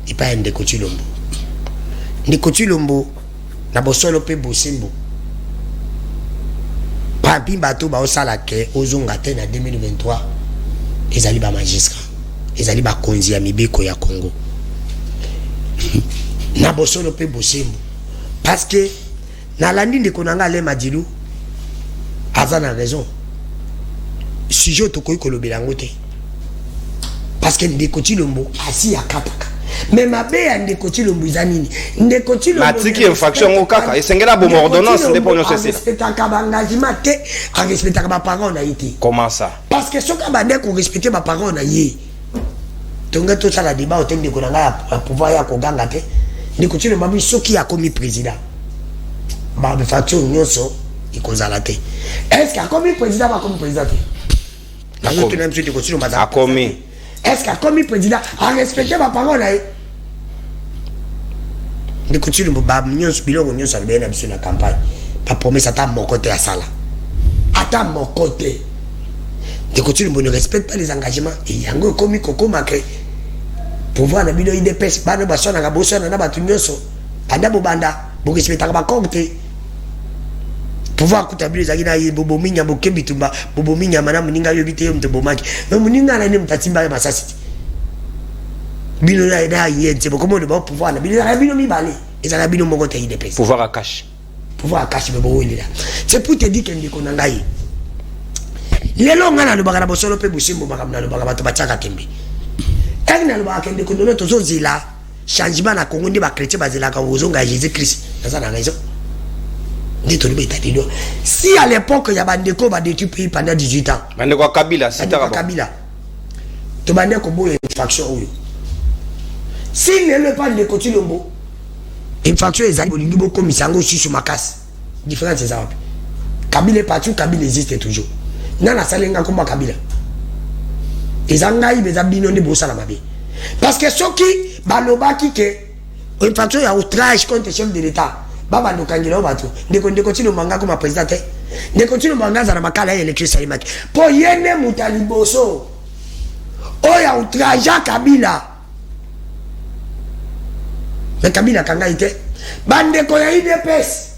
Il pas un Ndeko Tshilombo. Ndeko Tshilombo na bosolo pe bosimbo. Papi bato ba osala ke ozonga te na 2023. Ezali ba magistrat. Ezali ba konzi ya mibeko ya Congo. Na bosolo pe bosimbo. Parce que na landi Ndeko nanga le Madilu aza na raison. Sujet tokoyi kolobela ngo te. Parce que Ndeko Tshilombo asi ya kataka. Mais ma bé Ndeko Tshilombo izanini. Ndeko Tshilombo matiki infraction au kaka esengela bon ordonnance ndeko nyonso sila. Respectaka ba engagement te, a respectaka ba parole na yité. Comment ça? Parce que soka ba ndeko respecter ba parole na yé. Tonga to sala débat au Ndeko nanga pouvoir ya koganga te. Ndeko Tshilombo bi soki ya komi président. Ba faction nyonso ikozala te. Est-ce que comme président va comme président? Na yo to même sur Ndeko Tshilombo za. Akomi. Est-ce que comme président a respecté ma parole là? Ndeko Tshilombo ba nyonso biloko nyonso alibé na biso na campagne. Pas promesse ata mon côté à sala. Ata mon côté. Ndeko Tshilombo ne respecte pas les engagements et yango komi koko makre. Pouvoir na bino IDPS bana basona na bosona na batu nyonso. Banda bo respectaka ba compte. pouvoir kutabili zakina bobo minya bokembi tumba bobo minya mana muninga yobite yo mte bomaki mais muninga na ne mtatimba ya masasi bino na ida yente bokomo de pouvoir na bino mi bale ezala bino moko te IDPS pouvoir à cash bebo wili là c'est pour te dire que ndiko na ngai lelo ngana lo bakala bosolo pe busimbo makamna lo bakaba to bachaka kembi egna lo bakende ko ndono to zozila changement na Congo ndi ba chrétien bazila ka wozonga Jésus Christ nazana ngaizo ndito libe tadido si à l'époque ya bandeko ba détruit pays pendant 18 ans bandeko Kabila sitaka Kabila to bandeko boye infraction oyo si le pas de Kotilombo infraction ezali bolingi boko misango shishu makasi différence c'est ça Kabila est partout Kabila existe toujours nana salenga komba Kabila ezangai beza bino ndi bosala mabe parce que soki balobaki ke infraction ya outrage contre chef de l'état baba ndokangela bato ndeko tino manga comme président ndeko tino manga za makala ya élection salimaki po yene mutaliboso oya outrage Kabila mais Kabila kanga ite bandeko ya IDPS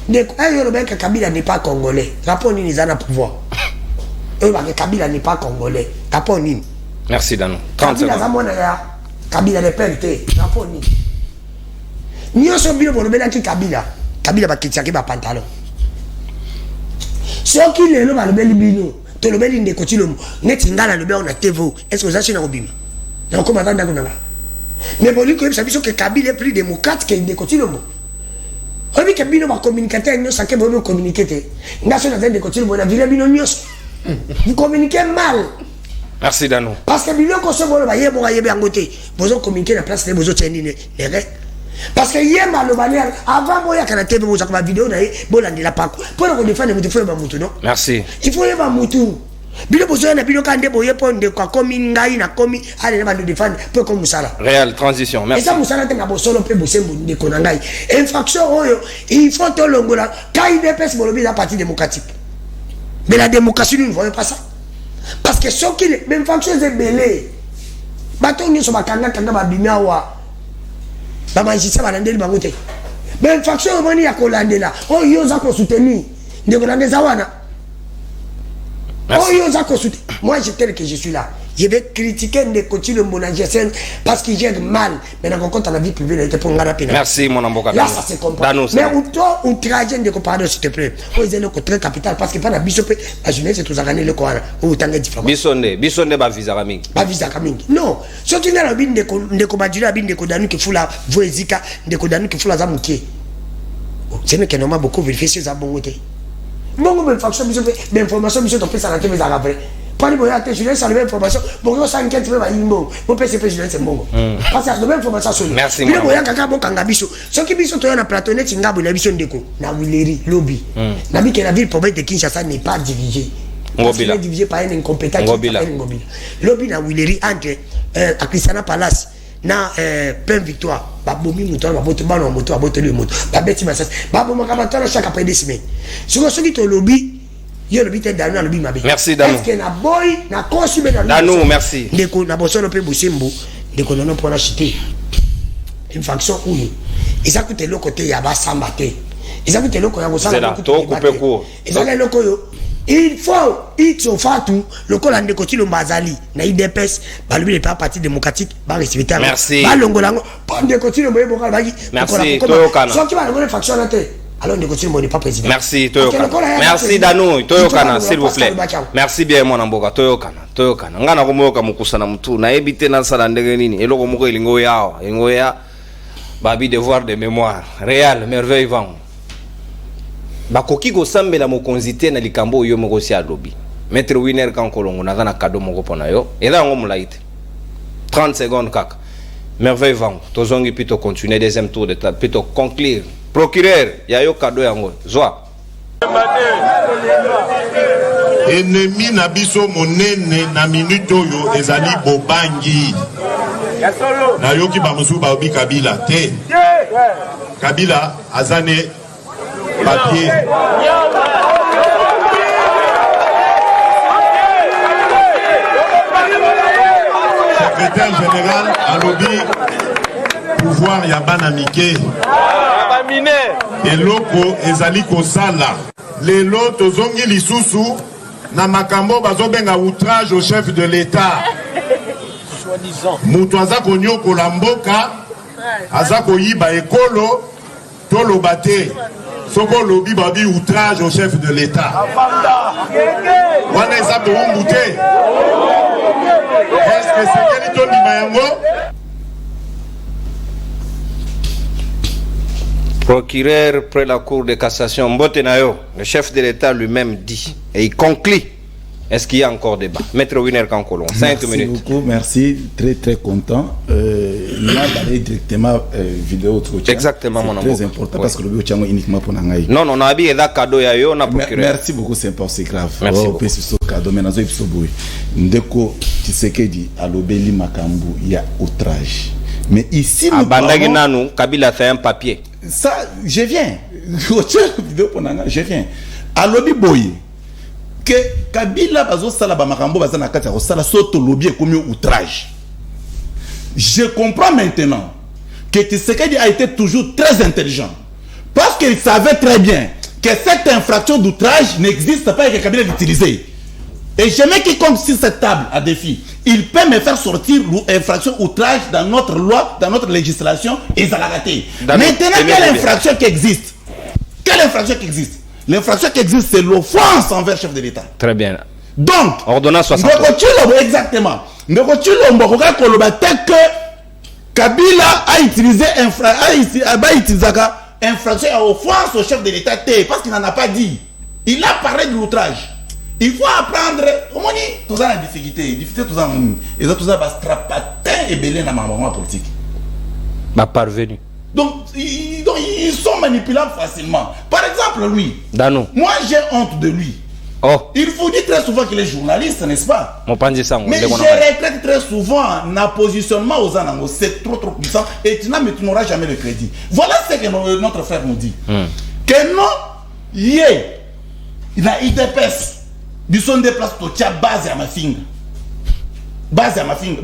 ndeko ayo robeka Kabila n'est pas congolais rapport nini zana pouvoir Kabila n'est pas congolais rapport nini merci Dano 30 secondes Kabila ne perte rapport nini nyoso bino bolobela ki Kabila bakitiaki ba pantalon soki lelo balobeli bino tolobeli ndeko Tshilombo neti ngala lobela na TV est-ce que vous achetez na obima na ko matanda kuna mais boli ko biso que Kabila est plus démocrate que ndeko Tshilombo obi ke bino ba communicateur nyoso ke bo communiquer te ngaso na ndeko Tshilombo na vile bino nyoso vous communiquez mal. Merci Dano. Parce que bino ko so bolo ba yebo ga yebe angote bozo communiquer na place de bozo teni ne parce que yema le banner avant moya kana TV bozo ka vidéo na bolandi la pako pour ko défendre mutu faut ba mutu non. Merci. Il faut yeba mutu bino bozo na bino kande boye ponde kwa komi ngai na komi ale na ba défendre pour ko musala. Réelle transition. Merci. Et ça musala te na bosolo pe bosembu de konangai infraction oyo il faut to longola kai DPS bolobi la partie démocratique. Mais la démocratie nous ne voyons pas ça. Parce que ce qui est même faction est belé. Bato nyo so bakanga kanga ba bimiawa. Ba manjisa ba landeli bangote. Même faction moni ya kolandela. Oh yo za ko soutenir. Ndeko na ngeza wana. Oh yo za ko soutenir. Moi je tel que je suis là. Je vais critiquer Ndeko Tshilombo na GSN parce qu'il gère mal. Mais dans compte la vie privée là pour ngara pena. Merci mon amboka. Là ça se comprend. Mais ou trajet de pardon s'il te plaît. Oh ils ont très capital parce que pas na bisope la jeunesse tout ça gagner le quoi. Ou tanga différent. Bisonde ba visa kamingi. Ba visa kamingi. Non. Ce qui na bi ndeko badjula bi ndeko danu ki fula voezika ndeko danu ki fula za mukie. C'est ne que normalement beaucoup vérifier ces bongote. Bongo ben faction bisope ben information bisope to pesa na TV za vrai. Pani boya te je laisse la même information bongo 5 va imbo mon PCP je laisse bongo parce que la même information sur merci moi boya kaka bon kanga biso so ki biso to na platonnet ngabo na biso ndeko na wileri lobby na bi que la ville province de Kinshasa n'est pas divisée ngobila divisée par un incompétent ngobila lobby na wileri entre à Christiana Palace na plein victoire ba bomi muto ba boto ba no moto ba boto le moto ba beti masas ba bomo ka ba tolo chaque après 2 semaines so ki to lobby. Merci Dano. Dano, merci. Ndeko na bosolo pe busimbu, ndeko nono pona chité. Une faction où ils ont coûté le côté ya ba sambate. Ils ont coûté le côté ya bosala. C'est là, to couper court. Ils ont le côté. Il faut ils fatu le col Ndeko Tshilombo azali na IDPS ba lui pas parti démocratique ba respecter. Merci. Ba longolango Ndeko Tshilombo e bokala ba ki. Merci Toyokana. So ki ba le faction na te. Alors Ndeko Tshilombo n'est pas président. Merci Toyokana. Merci Dano, Toyokana s'il vous plaît. Merci bien mon amboka Toyokana. Ngana komoyoka mukusana mutu na ebite na sala ndenge nini eloko moko elingo yawa engoya babi devoir de mémoire réel merveille vang. Bakoki ko sambela mokonzi te na likambo yo moko si alobi. Maître Winner Kankolongo na kana kado moko pona yo. Ela ngo mulaite. 30 secondes kaka. Merveille vang. Tozongi pito continuer deuxième tour de table pito conclure. Procureur, yayo kado yango. Zwa. Ennemi na biso monene na minute oyo ezali bobangi. Na yoki ba musu ba obi Kabila te. Kabila azane papier. Secrétaire général a lobby pouvoir ya bana mike. eloko ezali kosala lelo tozongi lisusu na makambo bazobenga outrage au chef de l'État. Mutu aza konyokola mboka aza koyiba ekolo toloba te soko lobi babi outrage au chef de l'État. Wana eza boumbu te. Est-ce que c'est quel tondima yango? Procureur près la Cour de cassation, Mbotenayo, le chef de l'État lui-même dit, et il conclut. Est-ce qu'il y a encore débat? Maître Winer Kankolon, 5 minutes. Merci beaucoup, merci, très très content. Il m'a parlé directement vidéo. Exactement, mon amour. C'est très important parce que le vidéo est uniquement pour Nangaï. Non, non, on a habillé un cadeau, on a procureur. Merci beaucoup, c'est important, c'est grave. Merci beaucoup. Cadeau, mais nous avons Ndeko Tshisekedi à l'Obéli Makambu, il y a outrage. Mais ici, nous parlons... Kabila fait un papier. Ça, je viens. Je viens. À l'Obi Boye. Que Kabila bazo sala ba makambo bazana kati ya sala soto lobby comme outrage. Je comprends maintenant que Tshisekedi a été toujours très intelligent parce qu'il savait très bien que cette infraction d'outrage n'existe pas et que Kabila l'utilisait. Et jamais quiconque sur cette table à défi, il peut me faire sortir l'infraction outrage dans notre loi, dans notre législation et ça l'a raté. Maintenant, quelle infraction qui existe? Quelle infraction qui existe? L'infraction qui existe, c'est l'offense envers le chef de l'État. Très bien. Donc, ordonnance 60. Exactement. Que Kabila a utilisé infraction à offense au chef de l'État parce qu'il n'en a pas dit. Il a parlé de l'outrage. Il faut apprendre. Comment on dit? Tout ça a difficulté. Tout ça, tout ça va strapatin et belé dans ma maman politique. Bah, parvenu. Donc, ils sont manipulables facilement. Par exemple, lui. Danou. Moi, j'ai honte de lui. Oh. Il vous dit très souvent qu'il est journaliste, n'est-ce pas? Mais je regrette très souvent un positionnement aux Anangos. C'est trop puissant et tu n'auras jamais le crédit. Voilà ce que notre frère nous dit. Que non, il a IDPS. Ils sont déplacés pour la base à ma finger. Base à ma finger,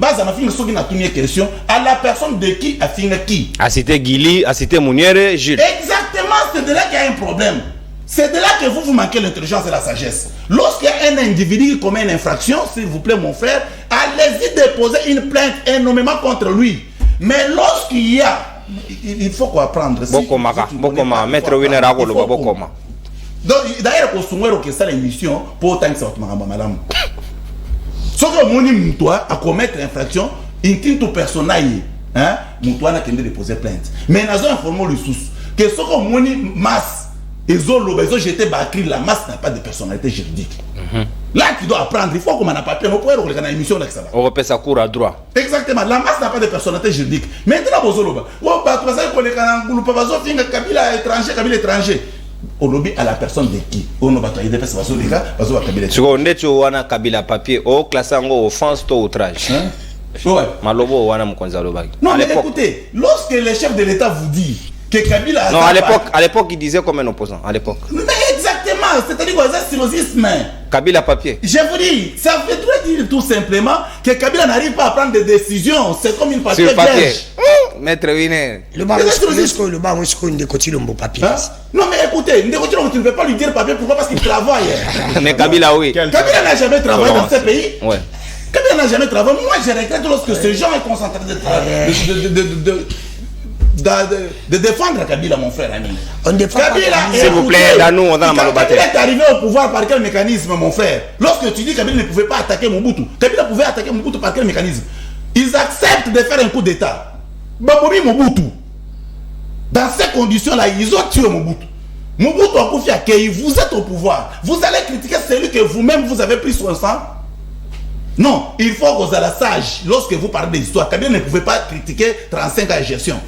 ce qui n'a pas une question à la personne de qui a fini qui. A cité Guili, a cité Mouniere, Gilles. Exactement, c'est de là qu'il y a un problème. C'est de là que vous manquez l'intelligence et la sagesse. Lorsqu'il y a un individu qui commet une infraction, s'il vous plaît mon frère, allez-y déposer une plainte énormément contre lui. Mais lorsqu'il y a, il faut quoi prendre. Bokoma, maître Winer Agolo, Bokoma. Donc d'ailleurs, au sommet que ça l'émission pour autant que ça va madame. Ce que moni moutoua a commettre l'infraction, intime tout personnel, hein, moutoua n'a qu'à déposer plainte. Mais nous avons informé le sous que ce que moni masse, ils ont jeté Bakri, la masse n'a pas de personnalité juridique. Là, tu dois apprendre, il faut qu'on a papier, on peut regarder une émission là que ça va. On repère sa cour à droit. Exactement, la masse n'a pas de personnalité juridique. Maintenant, vous avez Kabila étranger. Au lobby à la personne de qui? On va travailler des personnes sur les gars, parce qu'on Kabila. Tu connais tu wana Kabila papier, au classé en offense to outrage. Ouais. Malobo wana mkonza lobaki. Non mais écoutez, lorsque le chef de l'État vous dit que Kabila. Non, à l'époque il disait comme un opposant. À l'époque. Mais exactement, c'est-à-dire que c'est cynisme. Kabila papier. Je vous dis, ça veut dire tout simplement que Kabila n'arrive pas à prendre des décisions. C'est comme une papier vierge. Maître Winer. Le bar est une décotie le papier. Non mais écoutez, tu ne peux pas lui dire papier, pourquoi? Parce qu'il travaille. Mais Kabila oui. Kabila n'a jamais travaillé dans ce pays. Ouais. Kabila n'a jamais travaillé. Moi je regrette lorsque ces gens sont concentrés de défendre Kabila, mon frère ami. Kabila, s'il vous plaît, Danou, on a la Malobaté. Kabila est arrivé au pouvoir par quel mécanisme, mon frère? Lorsque tu dis que Kabila ne pouvait pas attaquer Mobutu, Kabila pouvait attaquer Mobutu par quel mécanisme? Ils acceptent de faire un coup d'État. Babomi Mobutu. Dans ces conditions-là, ils ont tué Mobutu. Mobutu a confié à Kei, vous êtes au pouvoir. Vous allez critiquer celui que vous-même vous avez pris son sang? Non, il faut que vous soyez sage. Lorsque vous parlez des histoires, Kabila ne pouvait pas critiquer 35 ans de gestion.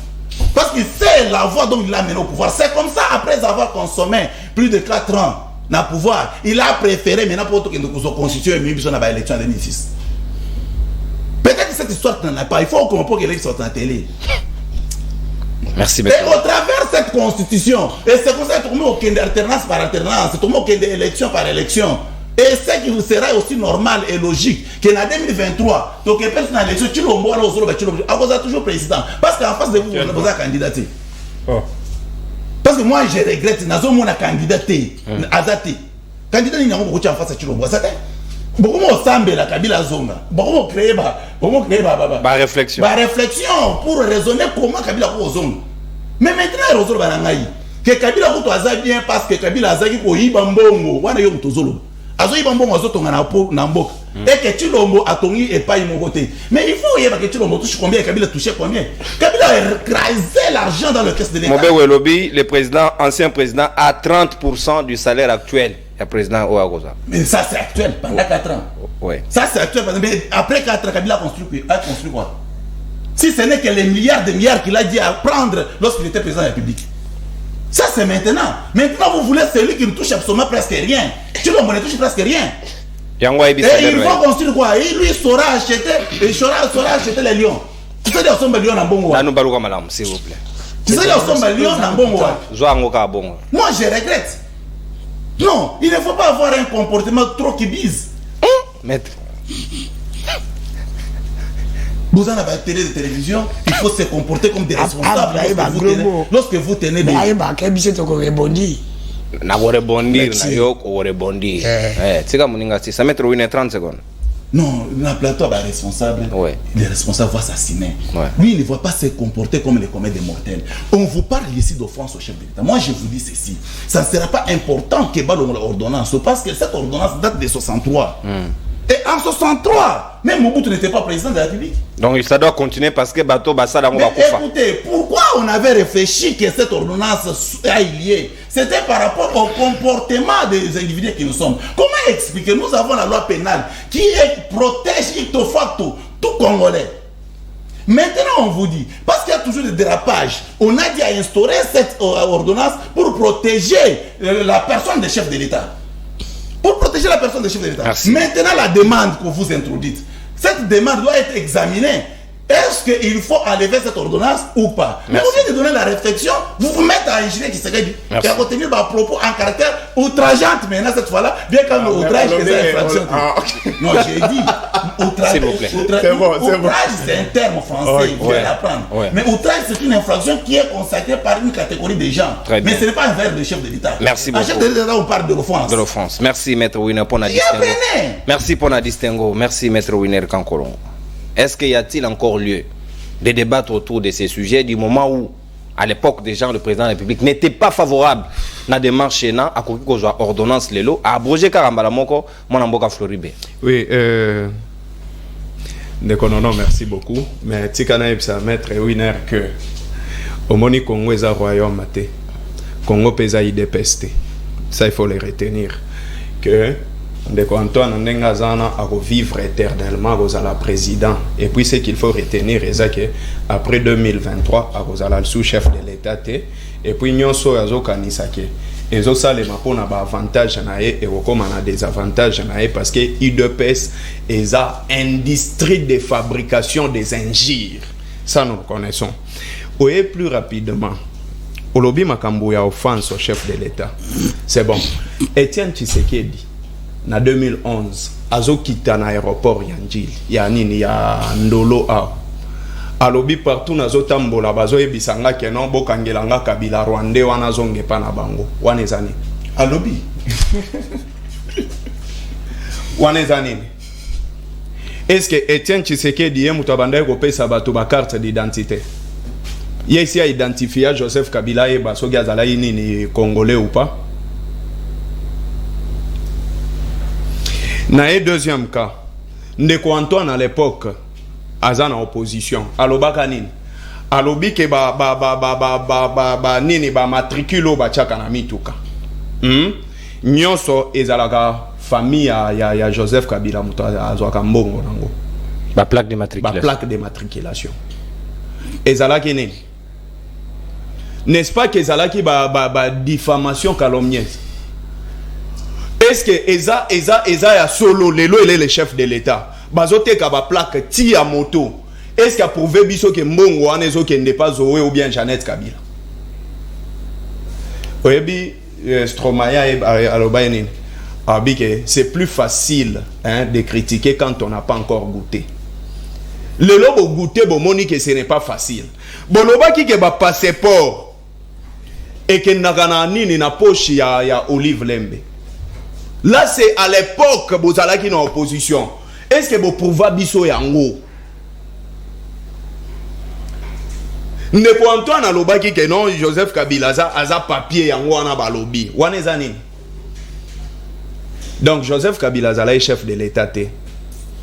Parce qu'il sait la voie dont il a mené au pouvoir. C'est comme ça, après avoir consommé plus de 4 ans dans le pouvoir, il a préféré maintenant pour que nous constituions une élection en 2006. Peut-être que cette histoire n'en a pas. Il faut comprendre qu'elle est sortie en télé. Merci, monsieur. Et au travers de cette constitution, et c'est comme ça que tout le monde a alternance par alternance, tout le monde a élection par élection. Et ce qui sera aussi normal et logique, qu'en 2023, donc les personnes à l'élection, tu l'as toujours président. Parce qu'en face de vous, vous avez candidaté. Parce que moi, je regrette, nous avons un candidat, Azate. Candidat, il n'y a pas beaucoup en face à Chilombo. Beaucoup de Sambe, la Kabila Zonga. Beaucoup de créer, réflexion. Réflexion pour raisonner comment Kabila Zonga. Mais maintenant, il y a que Kabila Zonga bien parce que Kabila Zonga est Ibambongo. Wana yo Tozolo. Azo Ibambongo azo tonga na mboka. Et que Chilombo a tongi et pas mon côté. Mais il faut que Chilombo touche combien, Kabila touche combien. Kabila a écrasé l'argent dans le caisse de l'État. Mobé Welobi, le président, ancien président, a 30% du salaire actuel. Le président Ouagoza. Mais ça c'est actuel, pendant 4 ans. Ouais. Ça c'est actuel, mais après 4 ans, Kabila a construit quoi? Si ce n'est que les milliards de milliards qu'il a dit à prendre lorsqu'il était président de la République. Ça c'est maintenant. Maintenant vous voulez celui qui ne touche absolument presque rien. Chilombo ne touche presque rien. Et il va construire quoi? Et lui saura acheter les lions. Tu sais dire sommes lions en Bongo. S'il vous plaît. Tu sais dire sommes lions en Bongo. Moi je regrette. Non, il ne faut pas avoir un comportement trop qui bise. Maître. Vous en avez télé de télévision, il faut se comporter comme des responsables lorsque vous tenez des... Ça mettre 30 secondes. Non, le plateau est responsable. Ouais. Les responsables vont assassiner. Ouais. Lui, il ne va pas se comporter comme les comètes des mortels. On vous parle ici d'offense au chef de l'État. Moi, je vous dis ceci. Ça ne sera pas important que l'ordonnance, parce que cette ordonnance date de 63. Et en 63, même Mobutu n'était pas président de la République. Donc ça doit continuer parce que Bato Bassala va écoutez, pourquoi on avait réfléchi que cette ordonnance a lié? C'était par rapport au comportement des individus que nous sommes. Comment expliquer? Nous avons la loi pénale qui protège icto facto tout Congolais. Maintenant, on vous dit, parce qu'il y a toujours des dérapages, on a dit à instaurer cette ordonnance pour protéger la personne des chefs de l'État. Pour protéger la personne des chefs de l'État. Maintenant, la demande que vous introduisez, cette demande doit être examinée. Est-ce qu'il faut enlever cette ordonnance ou pas? Mais au lieu de donner la réflexion, vous vous mettez à ingénier qui serait dit et à retenir vos propos en caractère outrageante maintenant cette fois-là, bien comme outrage que c'est infraction. Non, j'ai dit outrage. Outrage, c'est un terme français, il faut l'apprendre. Mais outrage, c'est une infraction qui est consacrée par une catégorie de gens. Mais ce n'est pas un verbe de chef de l'État. Merci beaucoup. Un chef de l'État, on parle de l'offense. De l'offense. Merci, Maître Winer, pour la distinguo. Merci pour la distinguo. Merci, Maître Winer Kankolongo. Est-ce qu'il y a-t-il encore lieu de débattre autour de ces sujets du moment où, à l'époque déjà, le président de la République n'était pas favorable à la démarche à Kokiko ordonnance Lelo, à abroger Karambala Moko, Monamboka Floribé? Oui, non, merci beaucoup. Mais Tikana Ipsa, Maître Winer, que au Moni Congo est un royaume maté, Congo pesa idépesté. Ça, il faut les retenir. Que Ndeko Antoine Ndengazana a revivre éternellement à président. Et puis ce qu'il faut retenir c'est que après 2023 à le sous-chef de l'État et puis nyonso azo kanisa ke ezo salema pona ba avantage nae et comme on a des avantages nae parce que IDPS est industrie de fabrication des injures. Ça nous le connaissons. Et plus rapidement au lobby makambo ya offense au chef de l'État. C'est bon. Etienne Tshisekedi en 2011, azo kita na aéroport Yanjil, ya nini ya Ndolo a. Alobi partout nazo tambola bazo ebisanga ke non bokangelanga Kabila Rwandais wana zonge pa na bango. Wana ezani. Alobi. Wana ezani. Est-ce que Etienne Tshisekedi ye mutabanda ko pesa bato ba carte d'identité? Yesi a identifié Joseph Kabila et basogi azala nini congolais ou pas? Na deuxième cas, Ndeko Antoine à l'époque, azana opposition. Alobaka nini? Alobi ke nini ba matriculo ba chaka na mituka. Nyonso ezalaka famille ya Joseph Kabila muto azwaka mbongo nango. Ba plaque de matriculation. Ba plaque de matriculation. Ezalaki nini? N'est-ce pas que ezalaki ba diffamation calomnieuse? Est-ce que Eza ya solo lelo ele le chef de l'État bazote ka ba plaque ti ya moto? Est-ce qu'il a prouvé biso que mbongo wana ezo ke n'est pas Zoé ou bien Jeannette Kabila? Oyebi Stromaya alobaini abike c'est plus facile de critiquer quand on n'a pas encore goûté. Le lobo goûter bo moni que ce n'est pas facile. Boloba ki ke ba passeport et que nakana nini na poche ya Olive Lembe. Là c'est à l'époque bozala qui en opposition. Est-ce que vous pouvez biso yango? Ndeko Antoine alobaki que non Joseph Kabila aza papier yango wana balobi. Wana eza nini? Donc Joseph Kabila azala chef de l'état te.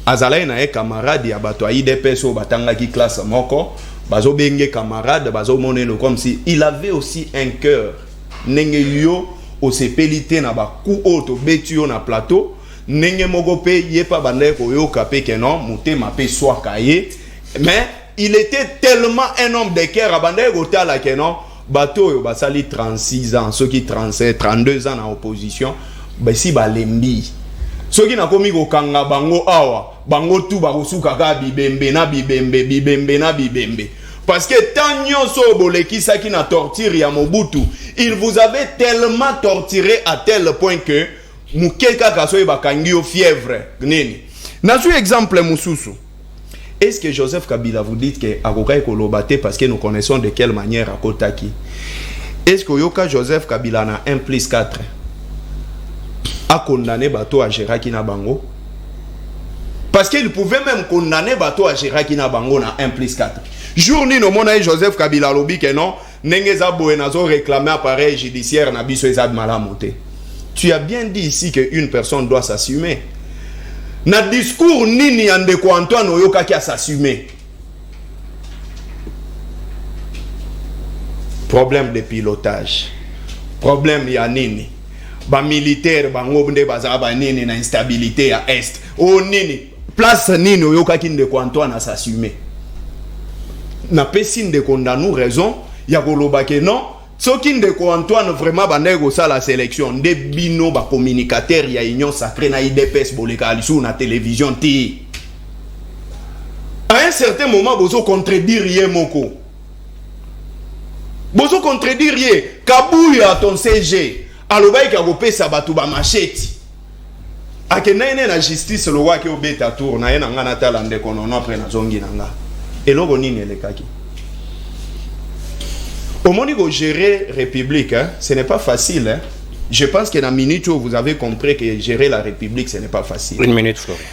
Azala na camarade ya bato a IDPS o batanga ki classe moko, bazo benge camarade, bazo moneno comme si il avait aussi un cœur. Nenge yo o sepelité na ba ku auto betio na plateau, nenge moko pe yepa bande ko yo kapé que non, mutema pe soit kaye, mais il était tellement un homme de cœur abandé côté la que non, bateau yo basali 36 ans, ceux qui 37, 32 ans en opposition, ben si balembi. Ceux qui n'a commis au kanga bango awa, bango tout barosuka ka bibembe na bibembe, bibembe na bibembe. Parce que tant nyonso boleki sa qui na torture ya Mobutu, il vous avait tellement torturé à tel point que mukeka kasoye bakangi au fièvre nini. Na su exemple mususu. Est-ce que Joseph Kabila vous dit que akokai kolobate parce que nous connaissons de quelle manière akotaki? Est-ce que yoka Joseph Kabila na 1+4 a condamné bateau à Géraki na bango? Parce qu'il pouvait même condamner bateau à Géraki na bango na 1+4. Journée no mona Joseph Kabila lobi que non, nengeza boenazo réclamer appareil judiciaire na biso ezad malamote. Tu as bien dit ici que une personne doit s'assumer. Na discours nini andeko Antoine oyoka ki a s'assumer. Problème de pilotage. Problème ya nini. Ba militaire bango nde baza ba nini na instabilité à est. O nini. Place nini oyoka ki ndeko Antoine a s'assumer. Na pesi ndeko ndanu raison ya koloba ke non. Soki ndeko Antoine vraiment bandeko ça la sélection de bino ba communicateur ya union sacrée na IDPS boleka alisu na télévision ti. À un certain moment bozo contredire yemoko. Bozo contredire ye Kabuya ton CG alobai ka kopesa batu ba machete. Akenene na justice lo wa ke obeta tour na ye na ngana tala ndeko nono après na zongi nanga. Eloko nini elekaki? Au moment où gérer République, hein, ce n'est pas facile. Hein. Je pense que dans la minute où vous avez compris que gérer la République, ce n'est pas facile. Une minute, Florian.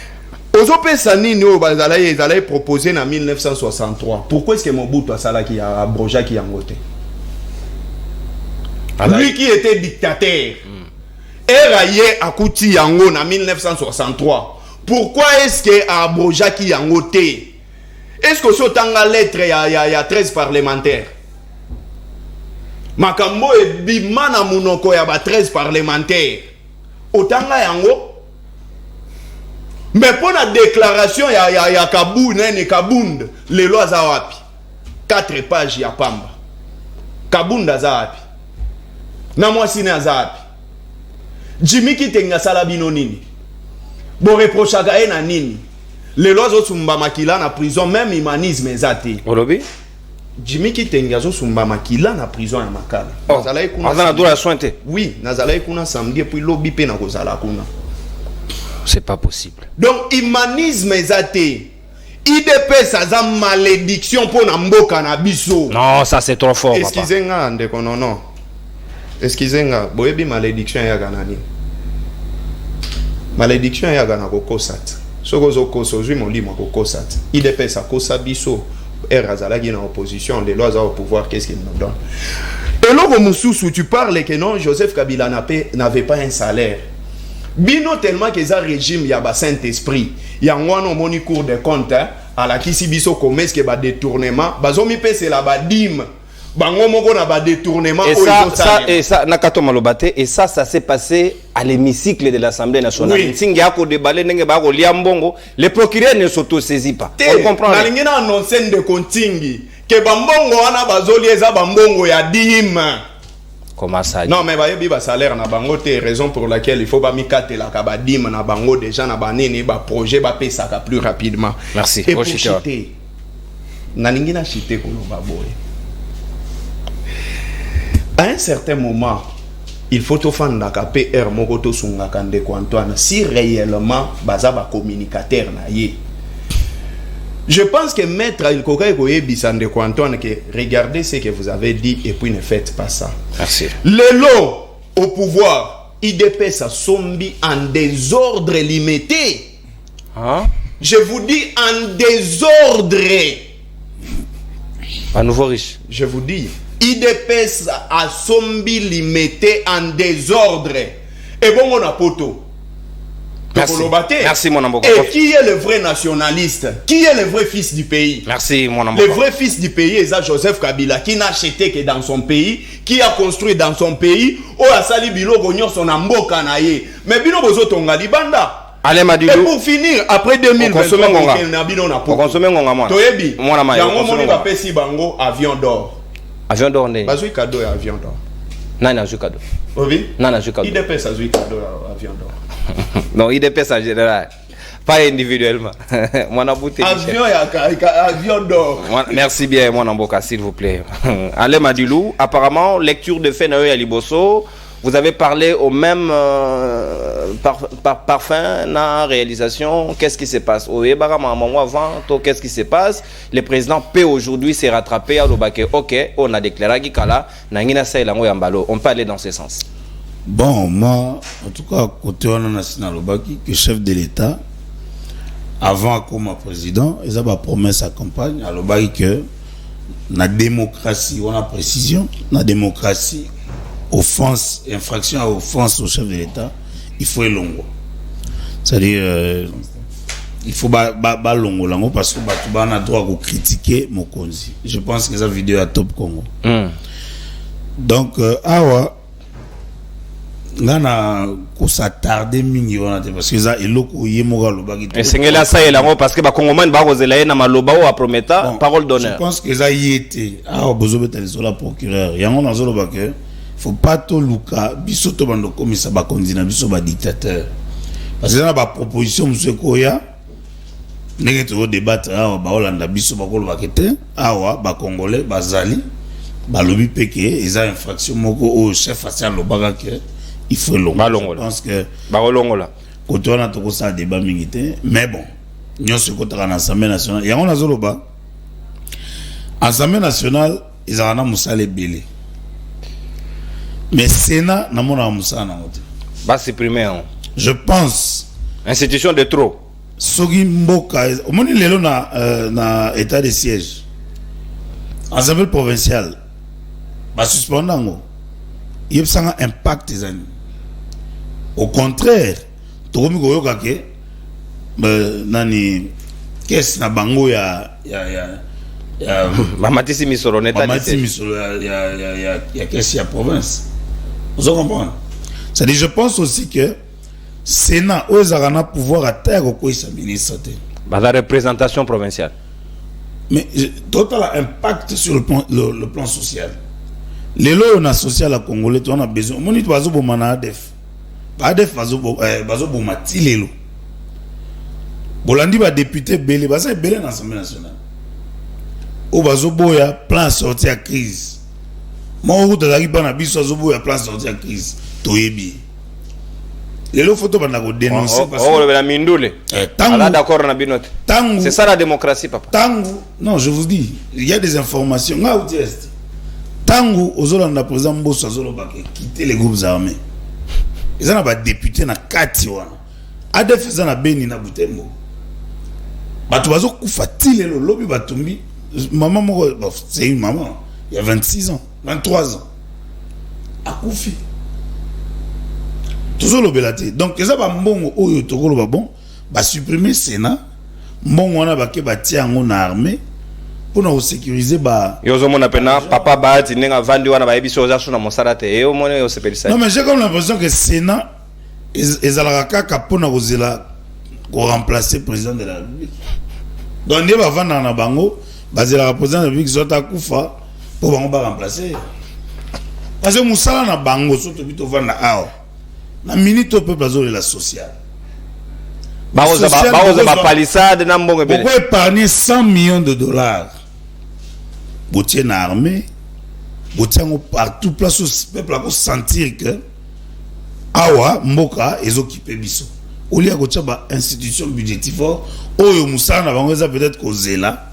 Aux OPSANI, nous allaient proposer en 1963. Pourquoi est-ce que Mobutu a abrogé qui a voté? Lui qui était dictateur, est raillé à Kouti Yango en 1963. Pourquoi est-ce que abrogé qui a voté? Est-ce que sur la lettre, il y a 13 parlementaires? Makambo e bimana munoko ya ba 13 parlementaires. Otanga yango. Mais pour la déclaration ya Kabou nene Kabund les lois za wapi. 4 pages ya pamba. Kabunda za wapi. Na mwasi na za wapi. Jimmy Kitenga sala bino nini. Bo reprochaka na nini. Les lois otsumba makila na prison même humanisme ezati. Olobi Jimmy Kitenga zo sumba makila na prison ya makala. Nazalai kuna azana dola sointe. Oui, nazalai kuna samedi puis lobi pe na kozala kuna. C'est pas possible. Donc humanisme ezate. IDPS aza malédiction pour na mboka na biso. Non, ça c'est trop fort. Excusez-moi ndeko non. Excusez-moi, boyebi malédiction ya ganani. Malédiction ya gana kokosat. Soko zo kosozu molimo kokosat. IDPS akosa biso. Razalagi en opposition, les lois au pouvoir, qu'est-ce qu'il nous donne? Et là, Moussoussou, tu parles que non, Joseph Kabila n'avait pas un salaire. Bino tellement que ça régime, il y a un Saint-Esprit. Il y a un moni cours de compte, à la kisi biso commerce qui va détournement. Bazomi pe c'est la badim. Bango moko na ba détournement. Et ça, Nakato Malobate, et ça s'est passé à l'hémicycle de l'Assemblée nationale. Les procureurs ne s'auto-saisissent pas. On comprend. Nalingena annoncer de kontingi que bambongo wana bazoli eza bambongo ya dim. Comment ça? Non mais bayebi ba salaire na bango te, raison pour laquelle il faut ba mikatela ka ba dim na bango déjà na banene ba projet ba pesa ka plus rapidement. Merci. Et pour chiter. Nalingena chiter ko ba boy. À un certain moment, il faut te faire un PR mokoto sunga kande Antoine si réellement baza ba communicateur na ye. Je pense que Maître Nkoka Bisande Antoine, que regardez ce que vous avez dit et puis ne faites pas ça. Merci. Le lot au pouvoir, IDPS a sombi en désordre limité. Hein? Je vous dis en désordre. À nouveau riche. Je vous dis, IDPS a sombi limité en désordre. Et bon, on a poto. Merci. Merci, mon ambo. Et qui est le vrai nationaliste? Qui est le vrai fils du pays? Merci, mon ambo. Le vrai fils du pays est Joseph Kabila, qui n'a acheté que dans son pays, qui a construit dans son pays, où a sali bilo gonyo son ambo kanaye. Mais bilo bozo tonga libanda. Allez, Madilou. Et pour finir, après 2023, on consomme ngonga moi. Toyebi. Moi na maille. Yango moni ba pesi bango avion d'or. Avion d'or né. Bazui cadeau ya avion d'or. Nana ju cadeau. Obi? Nana ju cadeau. Il dépêche azui cadeau avion d'or. Non, il dépêche en général. Pas individuellement. Mon abouté. Avion d'or. Merci bien, mon amboka, s'il vous plaît. Allez, Madilou. Apparemment, lecture de fait Naoya Liboso. Vous avez parlé au même parfum, na réalisation. Qu'est-ce qui se passe? Au Ebarama, avant, qu'est-ce qui se passe? Le président peut aujourd'hui se rattraper à l'Obake. Ok, on a déclaré Gikala, Nangina Sailango Yambalo. On peut aller dans ce sens. Bon, moi, en tout cas, côté on a Lobaki, que chef de l'État, avant comme président, ils avaient promesse à campagne, à Lobaki que la démocratie, on a précision, la démocratie, offense, infraction à offense au chef de l'État, il faut longo. C'est-à-dire, il faut longo parce que on a droit de critiquer Mokonzi. Je pense que cette vidéo est top Congo. Donc, awa, ngana ko s'attarder mingi wana te parce que ça eloko yemoga lobaki et sengela ça elango parce que ba congomani ba kozela na maloba o prometa parole d'honneur. Je pense que ça yete bozo betali sur la procureur yango na zolo ba que faut pas to luka biso to bando komisa ba kondina biso ba dictateur parce que na ba proposition monsieur koya ndenge to débattre ba olanda biso ba ko lobaki te awa ba congolais bazali ba lobi peke eza infraction moko au chef facial lobaka que il faut long. Je pense que quand on a tout ça débat militaire, mais bon, nous sommes contre l'Assemblée nationale. Il y a un azoloba. L'Assemblée nationale, ils ont un moussale belé. Mais Sénat, n'a pas un moussale. Bah supprimer. Je pense. Institution de trop. Sogi Mboka, au moment où il est na état de siège, Assemblée provinciale, bah suspendant. Il y a un impact des années. Au contraire, Tokomi Goyoka ke nani qu'est-ce na bango ya Mamatisi Misoro neta Mamatisi Misoro ya qu'est-ce ya province. Vous comprenez? C'est-à-dire je pense aussi que Sénat aux arana pouvoir à terre au quoi sa ministre. La représentation provinciale. Mais total impact sur le plan social. Les lois on a social à Congolais, on a besoin. Mon ito bazo bomana ADF. ADF bazo bomati lelo. Bolandi ba député belé, baza belé dans l'Assemblée nationale. O bazo boya plan sortir à crise. Mon route d'arriver pas na biso bazo boya plan sortir à crise. Toyebi. Lelo photo bana ko dénoncer parce que la mindoule. Ala d'accord na binote. C'est ça la démocratie papa. Tangu, non, je vous dis, il y a des informations. Nga ou est Tangu ozolanda président Mbosso azolobaka quitter les groupes armés. Ils ont pas député na kati wana. ADF za na Beni na Butembo. Batu bazo kufatile lo lobi batumbi. Maman moko c'est une maman, il y a 26 ans, 23 ans. Akufi. Toujours le belate. Donc ils ont pas mbongo oyo tokolo ba bon, ba supprimer Sénat. Mbongo wana ba ke ba tia ngo na armée. Pour nous sécuriser bah yozo mona pena papa baati nenga vandi wana ba ebiso za suna mosarate et au moins yo sepelisa. Non mais j'ai comme l'impression que Sénat ezalaka kaka pona kozela ko remplacer président de la République. Donc ndé ba vanda na bango bazela président de la République zota kufa pour bango ba remplacer. Parce que musala na bango surtout bito vanda ao. Na minute au peuple azole la sociale. Baoza palissade na mbongo bele. Pourquoi épargner 100 millions de dollars? Boutier na armée, boutier partout place où peuple a sentir que awa mboka ils occupé biso. au lieu de ba institution budgétive oyo musana bango eza peut-être kozela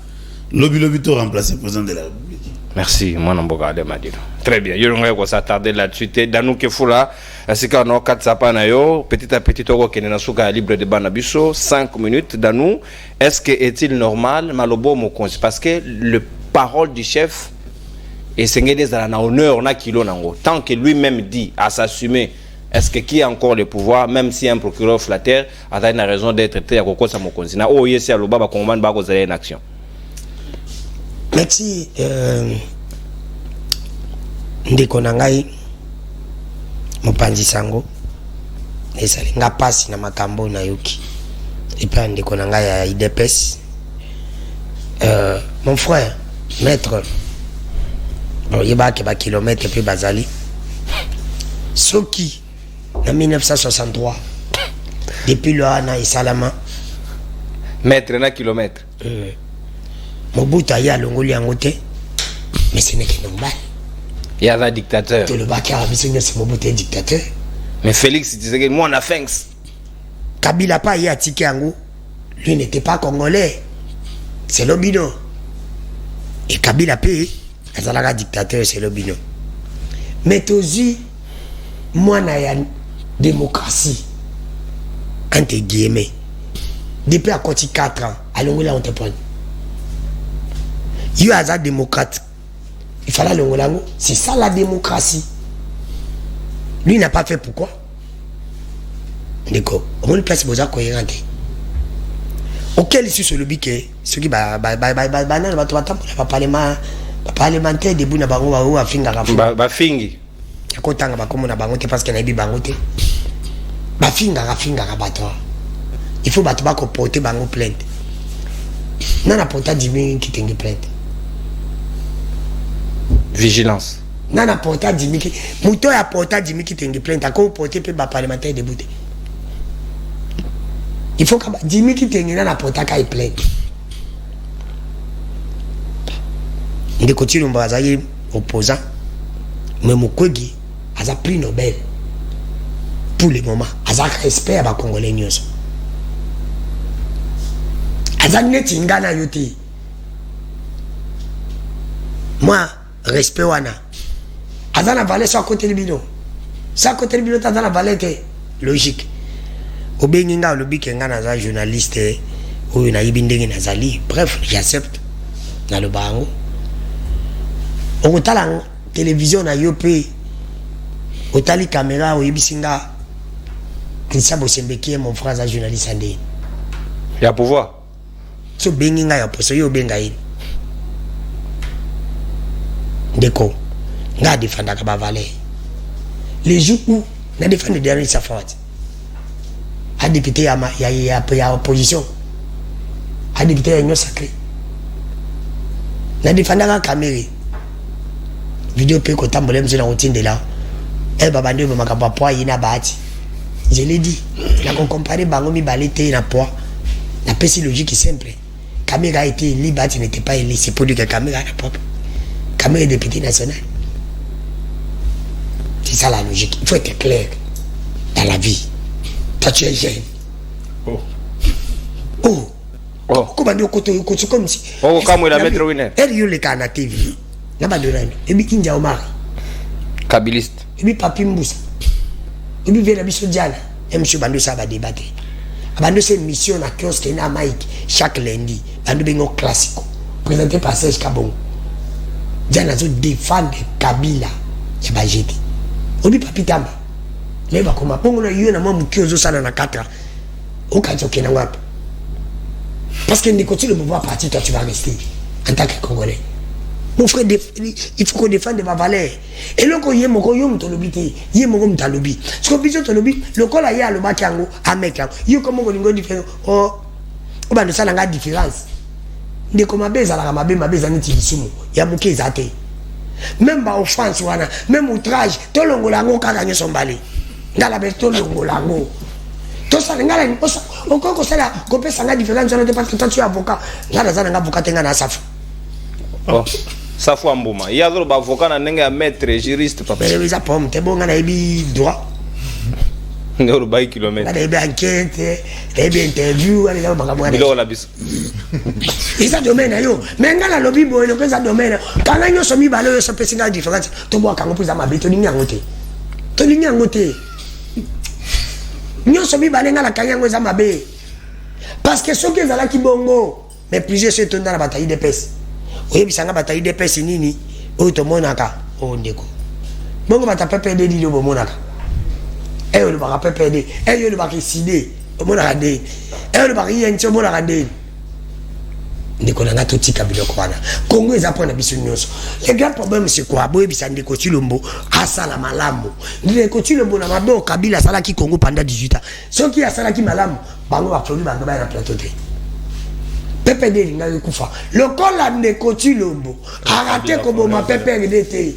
lobi to remplacer président de la République. Merci, moi n'amboka de Madino. Très bien, yo ngai ko s'attarder là-dessus. Danou Kefula, c'est quand on quatre sapana yo, petit à petit oko kenena suka libre de banabiso 5 minutes Danou. Est-ce que est-il normal malobo mo konsi parce que le parole du chef et c'est des na honneur na kilo nango. Tant que lui-même dit à s'assumer, est-ce que qui a encore le pouvoir même si un procureur flatteur a une raison d'être traité à koko sa mo konsi na o yesi aloba ba komban ba ko zala une action. Merci ndeko na ngai mopanzi sango ezali nga pasi na makambo na yoki epa ndeko na ngai ya IDPS mon frère maître yebake ba kilomètre pe bazali soki na 1963 depuis le ana esalama Mètre na kilomètre Mobutu aya longoli yango te mais ce n'est que normal. Il y a un dictateur. Tout le bac a vu c'est Mobutu dictateur. Mais Félix disait que moi on a faim. Kabila pas y a tiké yango. Lui n'était pas congolais. C'est l'Obino. Et Kabila paye. Azalaga dictateur c'est l'Obino. Mais tozi moi na ya démocratie entre guillemets. Depuis à côté 4 ans, à l'ongola on te prend. You as a démocrate. Il fallait le Ngolango. C'est ça la démocratie. Lui n'a pas fait pourquoi? D'accord. On place besoin cohérent. Auquel issue sur le biquet, ce qui va parlementaire de Bouna Bango ou à Finga Rafu. Fingi. À côté de Bakomo na Bangote parce qu'il y a des Bangote. Finga Rabattoir. Il faut battre Bako porter Bango plainte. Non, la porta Jimmy qui t'engue plainte. Vigilance. Non, la porta Jimmy qui. Mouton a porta Jimmy qui t'engue plainte. À quoi porter peut ba parlementaire de Bouté. Il faut que Jimmy qui t'engue na porta qu'il plainte. Il est continue Mbazaye opposant. Mais Mukwege a un prix Nobel. Pour le moment, a un respect à la Congolais. Azane tingana yote. Moi, respect wana. Azana valait sur côté de bino. Sa côté de bino azana valait que logique. Obenginga lobi kenga na journaliste ou na yibindenge na zali. Bref, j'accepte. Na le bango. On tala télévision na yope. Otali caméra o yibisinga. Christian Bosembeki mon frère za journaliste ande. Il y a pouvoir. So benginga ya poso yo benga ini ndeko nga défendre ka ba valer les jours où na défendre derrière sa faute a député ya opposition a député ya union sacrée na défendre ka caméra vidéo pe ko tambola mzo na routine de là e baba ndio makamba poa ina bahati je l'ai dit la comparer bango mi balete na poa la pesi logique simple. Caméra a été libre, tu n'étais pas élu, c'est pour dire que la caméra est propre. Caméra est député national. C'est ça la logique. Il faut être clair dans la vie. Toi, tu es jeune. Comment on dit comme si. Oh, comme la mettre winner. Elle y a le cas à la TV. Là-bas, et puis Kinja Omar. Kabiliste. Et puis Papi Mboussa. Et puis Véla Bissodiana. Et M. Bandou, ça va débattre. Bando c'est une mission à kiosque na Mike chaque lundi. Bando bengo classico présenté par Serge Kabon. Diana zo défendre Kabila. Ya ba jeti. Obi papi tamba. Leba koma pongo na yue na mamu kiozo sana na 4 ans. Okazo kena wapi. Parce que ni continue le pouvoir parti toi tu vas rester en tant que Congolais. Mon frère, il faut qu'on défende ma valeur. Et là, quand il y a mon royaume, il y a mon royaume, il ce qu'on dit, le col a le bac à mec, il y a comme on dit différent. Oh, on ça n'a différence. Il comme ma baise à ma baise à l'utilisation. Il y a mon qui est même pas offense, même outrage, tout le monde a gagné son balai. Dans la bête, tout le monde a gagné. Tout ça, encore que ça, qu'on peut s'en différence, parce que toi tu es avocat. Là, dans un avocat, tu es un assaf. Oh. Ça faut un moment. Il y a d'autres avocats qui sont maître, juriste, papa. Mais les pomme, t'es bon, on a eu droit. Ndoro bayi kilomètre. Ada ebe enquête, ebe interview, ale la baka mwana. Bilo la biso. Isa domaine yo. Menga la lobby boy no pesa domaine. Kanga nyo so mi balo yo so pesinga différence. To bo kango pesa mabe to lingi ngote. To lingi ngote. Nyo so mi balenga la kanga ngo za mabe. Parce que ce que zala ki bongo, mais plusieurs se tondana la bataille de pes. Oye bisanga bataille de pes nini? O to monaka. O ndeko. Bongo bata pepe de di bo monaka. Et on va perdre, et on va décider, on va regarder, et on va rien, on va regarder. Nous connaissons tout petit Kabila Kwana. Congo est appris à bisounoso. Le grand problème c'est quoi? Boy bisande Kochilombo, asala malamu. Le Kochilombo na mabo Kabila sala ki Congo pendant 18 ans. Ceux qui asala ki malamu, bango va produire bango ba na plateau te. Pepe de linga kufa. Le kola de Kochilombo, arrêtez comme ma pepe de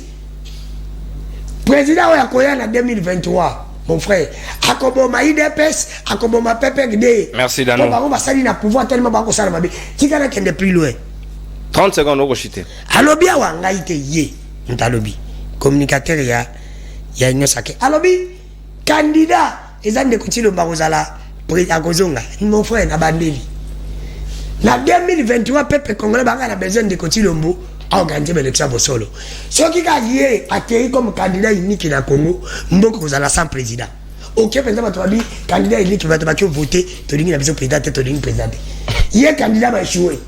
président Oyakoya en 2023. Mon frère, Akoboma IDPS, Akoboma PPD. Merci Dano. On va salir na pouvoir tellement bako sala mabe. Tika kende plus loin. 30 secondes au chité. Alobi awanga ite ye. Ntalobi. Communicateur ya nyosake. Alobi candidat ezande kutilo mbakozala akozonga. Mon frère na bandeli. Na 2023 peuple congolais banga na besoin de Kotilombo a organisé l'élection pour solo. Ce qui a lié accueilli comme candidat unique dans le Congo, mboko kozala sans président. Ok, président Batoabi, candidat unique qui va te voter, tu dis la vision président, tu dis président. Il y a candidat va échouer.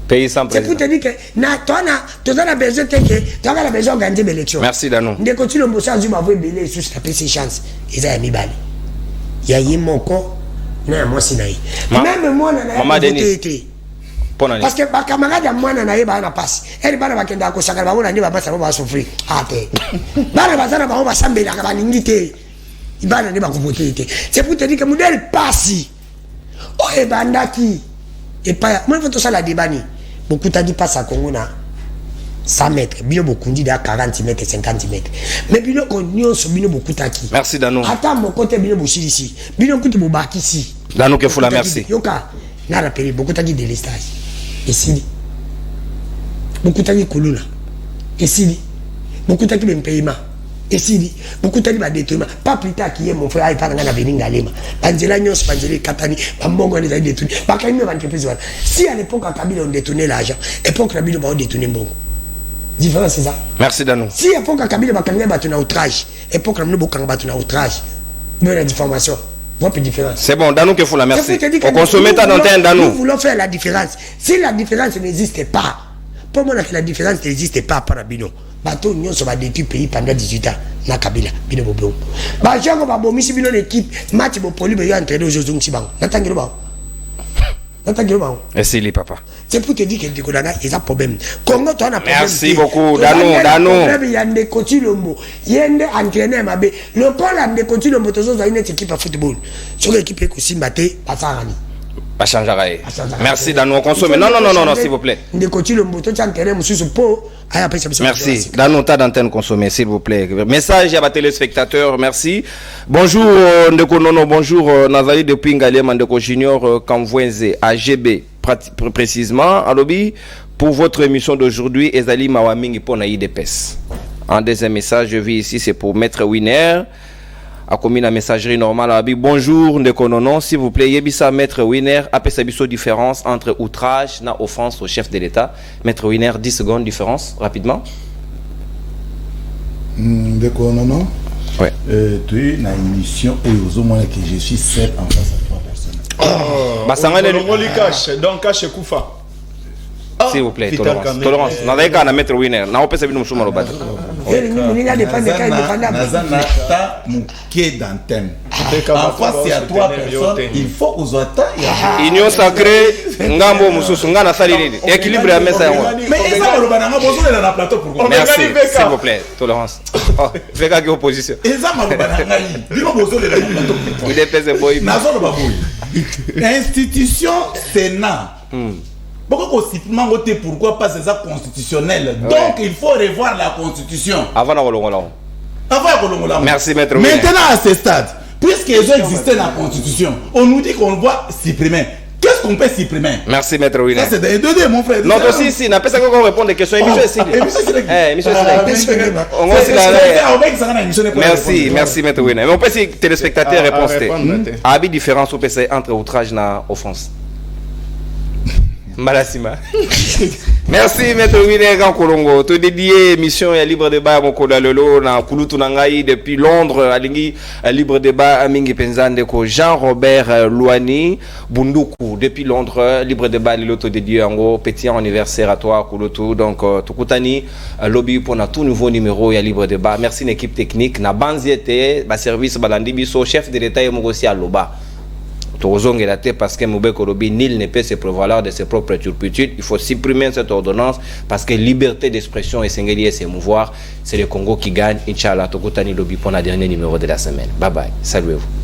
Pays sans président. C'est pour te dire que tu as besoin de besoin d'organiser l'élection. Merci Dano. De continuer le bossage, je m'avoue belé sous la PC chance. Ils ont mis balle. Il y a eu mon corps, non, moi c'est naïf. Même moi, on a voté. Parce que ma camarade à moi n'a pas passe. Elle va pas kenda ko sakala ba wona ni ba sa ba souffrir. Ate. Ba ba sana ba ba sambe la ba ningite. Ibana ne ba ko voter. C'est pour te dire que modèle passe. Oh e bandaki. Et pas moi faut ça la débani. Beaucoup t'a dit passe à Congo na 100 mètres, bien beaucoup dit à 40 mètres, 50 mètres. Mais bien qu'on n'y soit bien beaucoup taki. Merci Dano. Attends mon côté bien beaucoup ici. Bien qu'on te baki ici. Dano que faut la merci. Yoka. Na rappelé beaucoup t'a dit de l'estage. Et si beaucoup t'a dit Kuluna, et si beaucoup t'a dit même paiement, et si beaucoup t'a dit détruire, pas plus tard qu'il y ait mon frère, il parle de la Béninga Lema, Banzela Nyos, Banzela Katani, Bambongo les a détruits, pas qu'il y ait entreprise. Si à l'époque à Kabila on détournait l'argent, époque Kabila on détourner Bongo. Différence c'est ça. Merci Dano. Si à l'époque à Kabila on battu outrage, époque on a battu outrage, mais la diffamation. C'est bon, Dano qu'il faut la merci. On consomme ta antenne, Dano. Nous voulons faire la différence. Si la différence n'existe pas, pour moi, la différence n'existe pas par Bino. Bateau, nous sommes détruits pays pendant 18 ans. Na Kabila, Bino Bobo. Bah, j'ai encore bon, si Bino l'équipe, match pour poli, mais il y a entraîné aujourd'hui, si bon. N'attendez pas. Et c'est les papa. C'est pour te dire que le Kodana, il y a un problème. Congo, tu as un problème. Merci beaucoup, Dano. Il y a des Kotilombo. Il y a des entraîneurs. Le col a des Kotilombo. Tu as une équipe de football. Sur l'équipe qui est battée, pas ça. Merci Dano. On consomme. Non, s'il vous plaît. Merci. Dano, tas d'antenne consommée, s'il vous plaît. Message à ma téléspectateur. Merci. Bonjour, Ndeko Nono. Bonjour, Nazari depuis Ngalema Ndeko Junior Kamvwenze, AGB, précisément. Alobi, pour votre émission d'aujourd'hui, Ezali Mawaming pour IDPS. Un deuxième message, je vis ici, c'est pour Maître Winner. A commis la messagerie normale. Bonjour, Ndekonono, s'il vous plaît, Yebisa, Maître Winner, après sa différence entre outrage et offense au chef de l'État. Maître Winner, 10 secondes différence, rapidement. Ndekonono, oui. Tu es dans une émission et aux moins que je suis seul en face à 3 personnes. Donc, cache Koufa. S'il vous plaît, tolérance. Dans les cas, Maître Winner, n'a pas saisi nous sommes au bas. En face, il y a 3 personnes. Il faut aux autres. Union sacrée, Ngambo Moussous, Ngana Salini. Équilibre à messa. Mais ils ont le plateau pour merci, s'il vous plaît, tolérance. Fais qu'à opposition. Il est pesé boy. Institution Sénat. Pourquoi pas c'est ça constitutionnel. Donc il faut revoir la constitution. Avant merci Maître. Maintenant à ce stade, puisqu'ils ont existé dans la constitution, on nous dit qu'on doit supprimer. Que qu'est-ce qu'on peut supprimer? Merci, Maître Winner. Ça, c'est des deux, mon frère. Non, aussi, si, n'a pas ça qu'on répond des questions. Émission est Merci, Maître Winner. Mais on peut si téléspectateurs répondent. Abi différence au PC entre outrage et offense. Malassima. Merci Maître Winner Kolongo. Tout dédié émission et libre débat mon kola lolo na kulutu nangai depuis Londres alingi libre débat mingi penzande ko Jean-Robert Louani Bunduku depuis Londres libre débat l'auto dédié en petit anniversaire à toi kulutu donc tukutani lobby pour na tout nouveau numéro et libre débat. Merci l'équipe technique na banziete ba service balandi biso chef de l'état et mogosi aloba. Parce que nul ne peut se prévaloir de ses propres turpitudes. Il faut supprimer cette ordonnance parce que liberté d'expression et singulier et s'émouvoir, c'est le Congo qui gagne. Inch'Allah, Tokotani Lobby pour le dernier numéro de la semaine. Bye bye. Salut vous.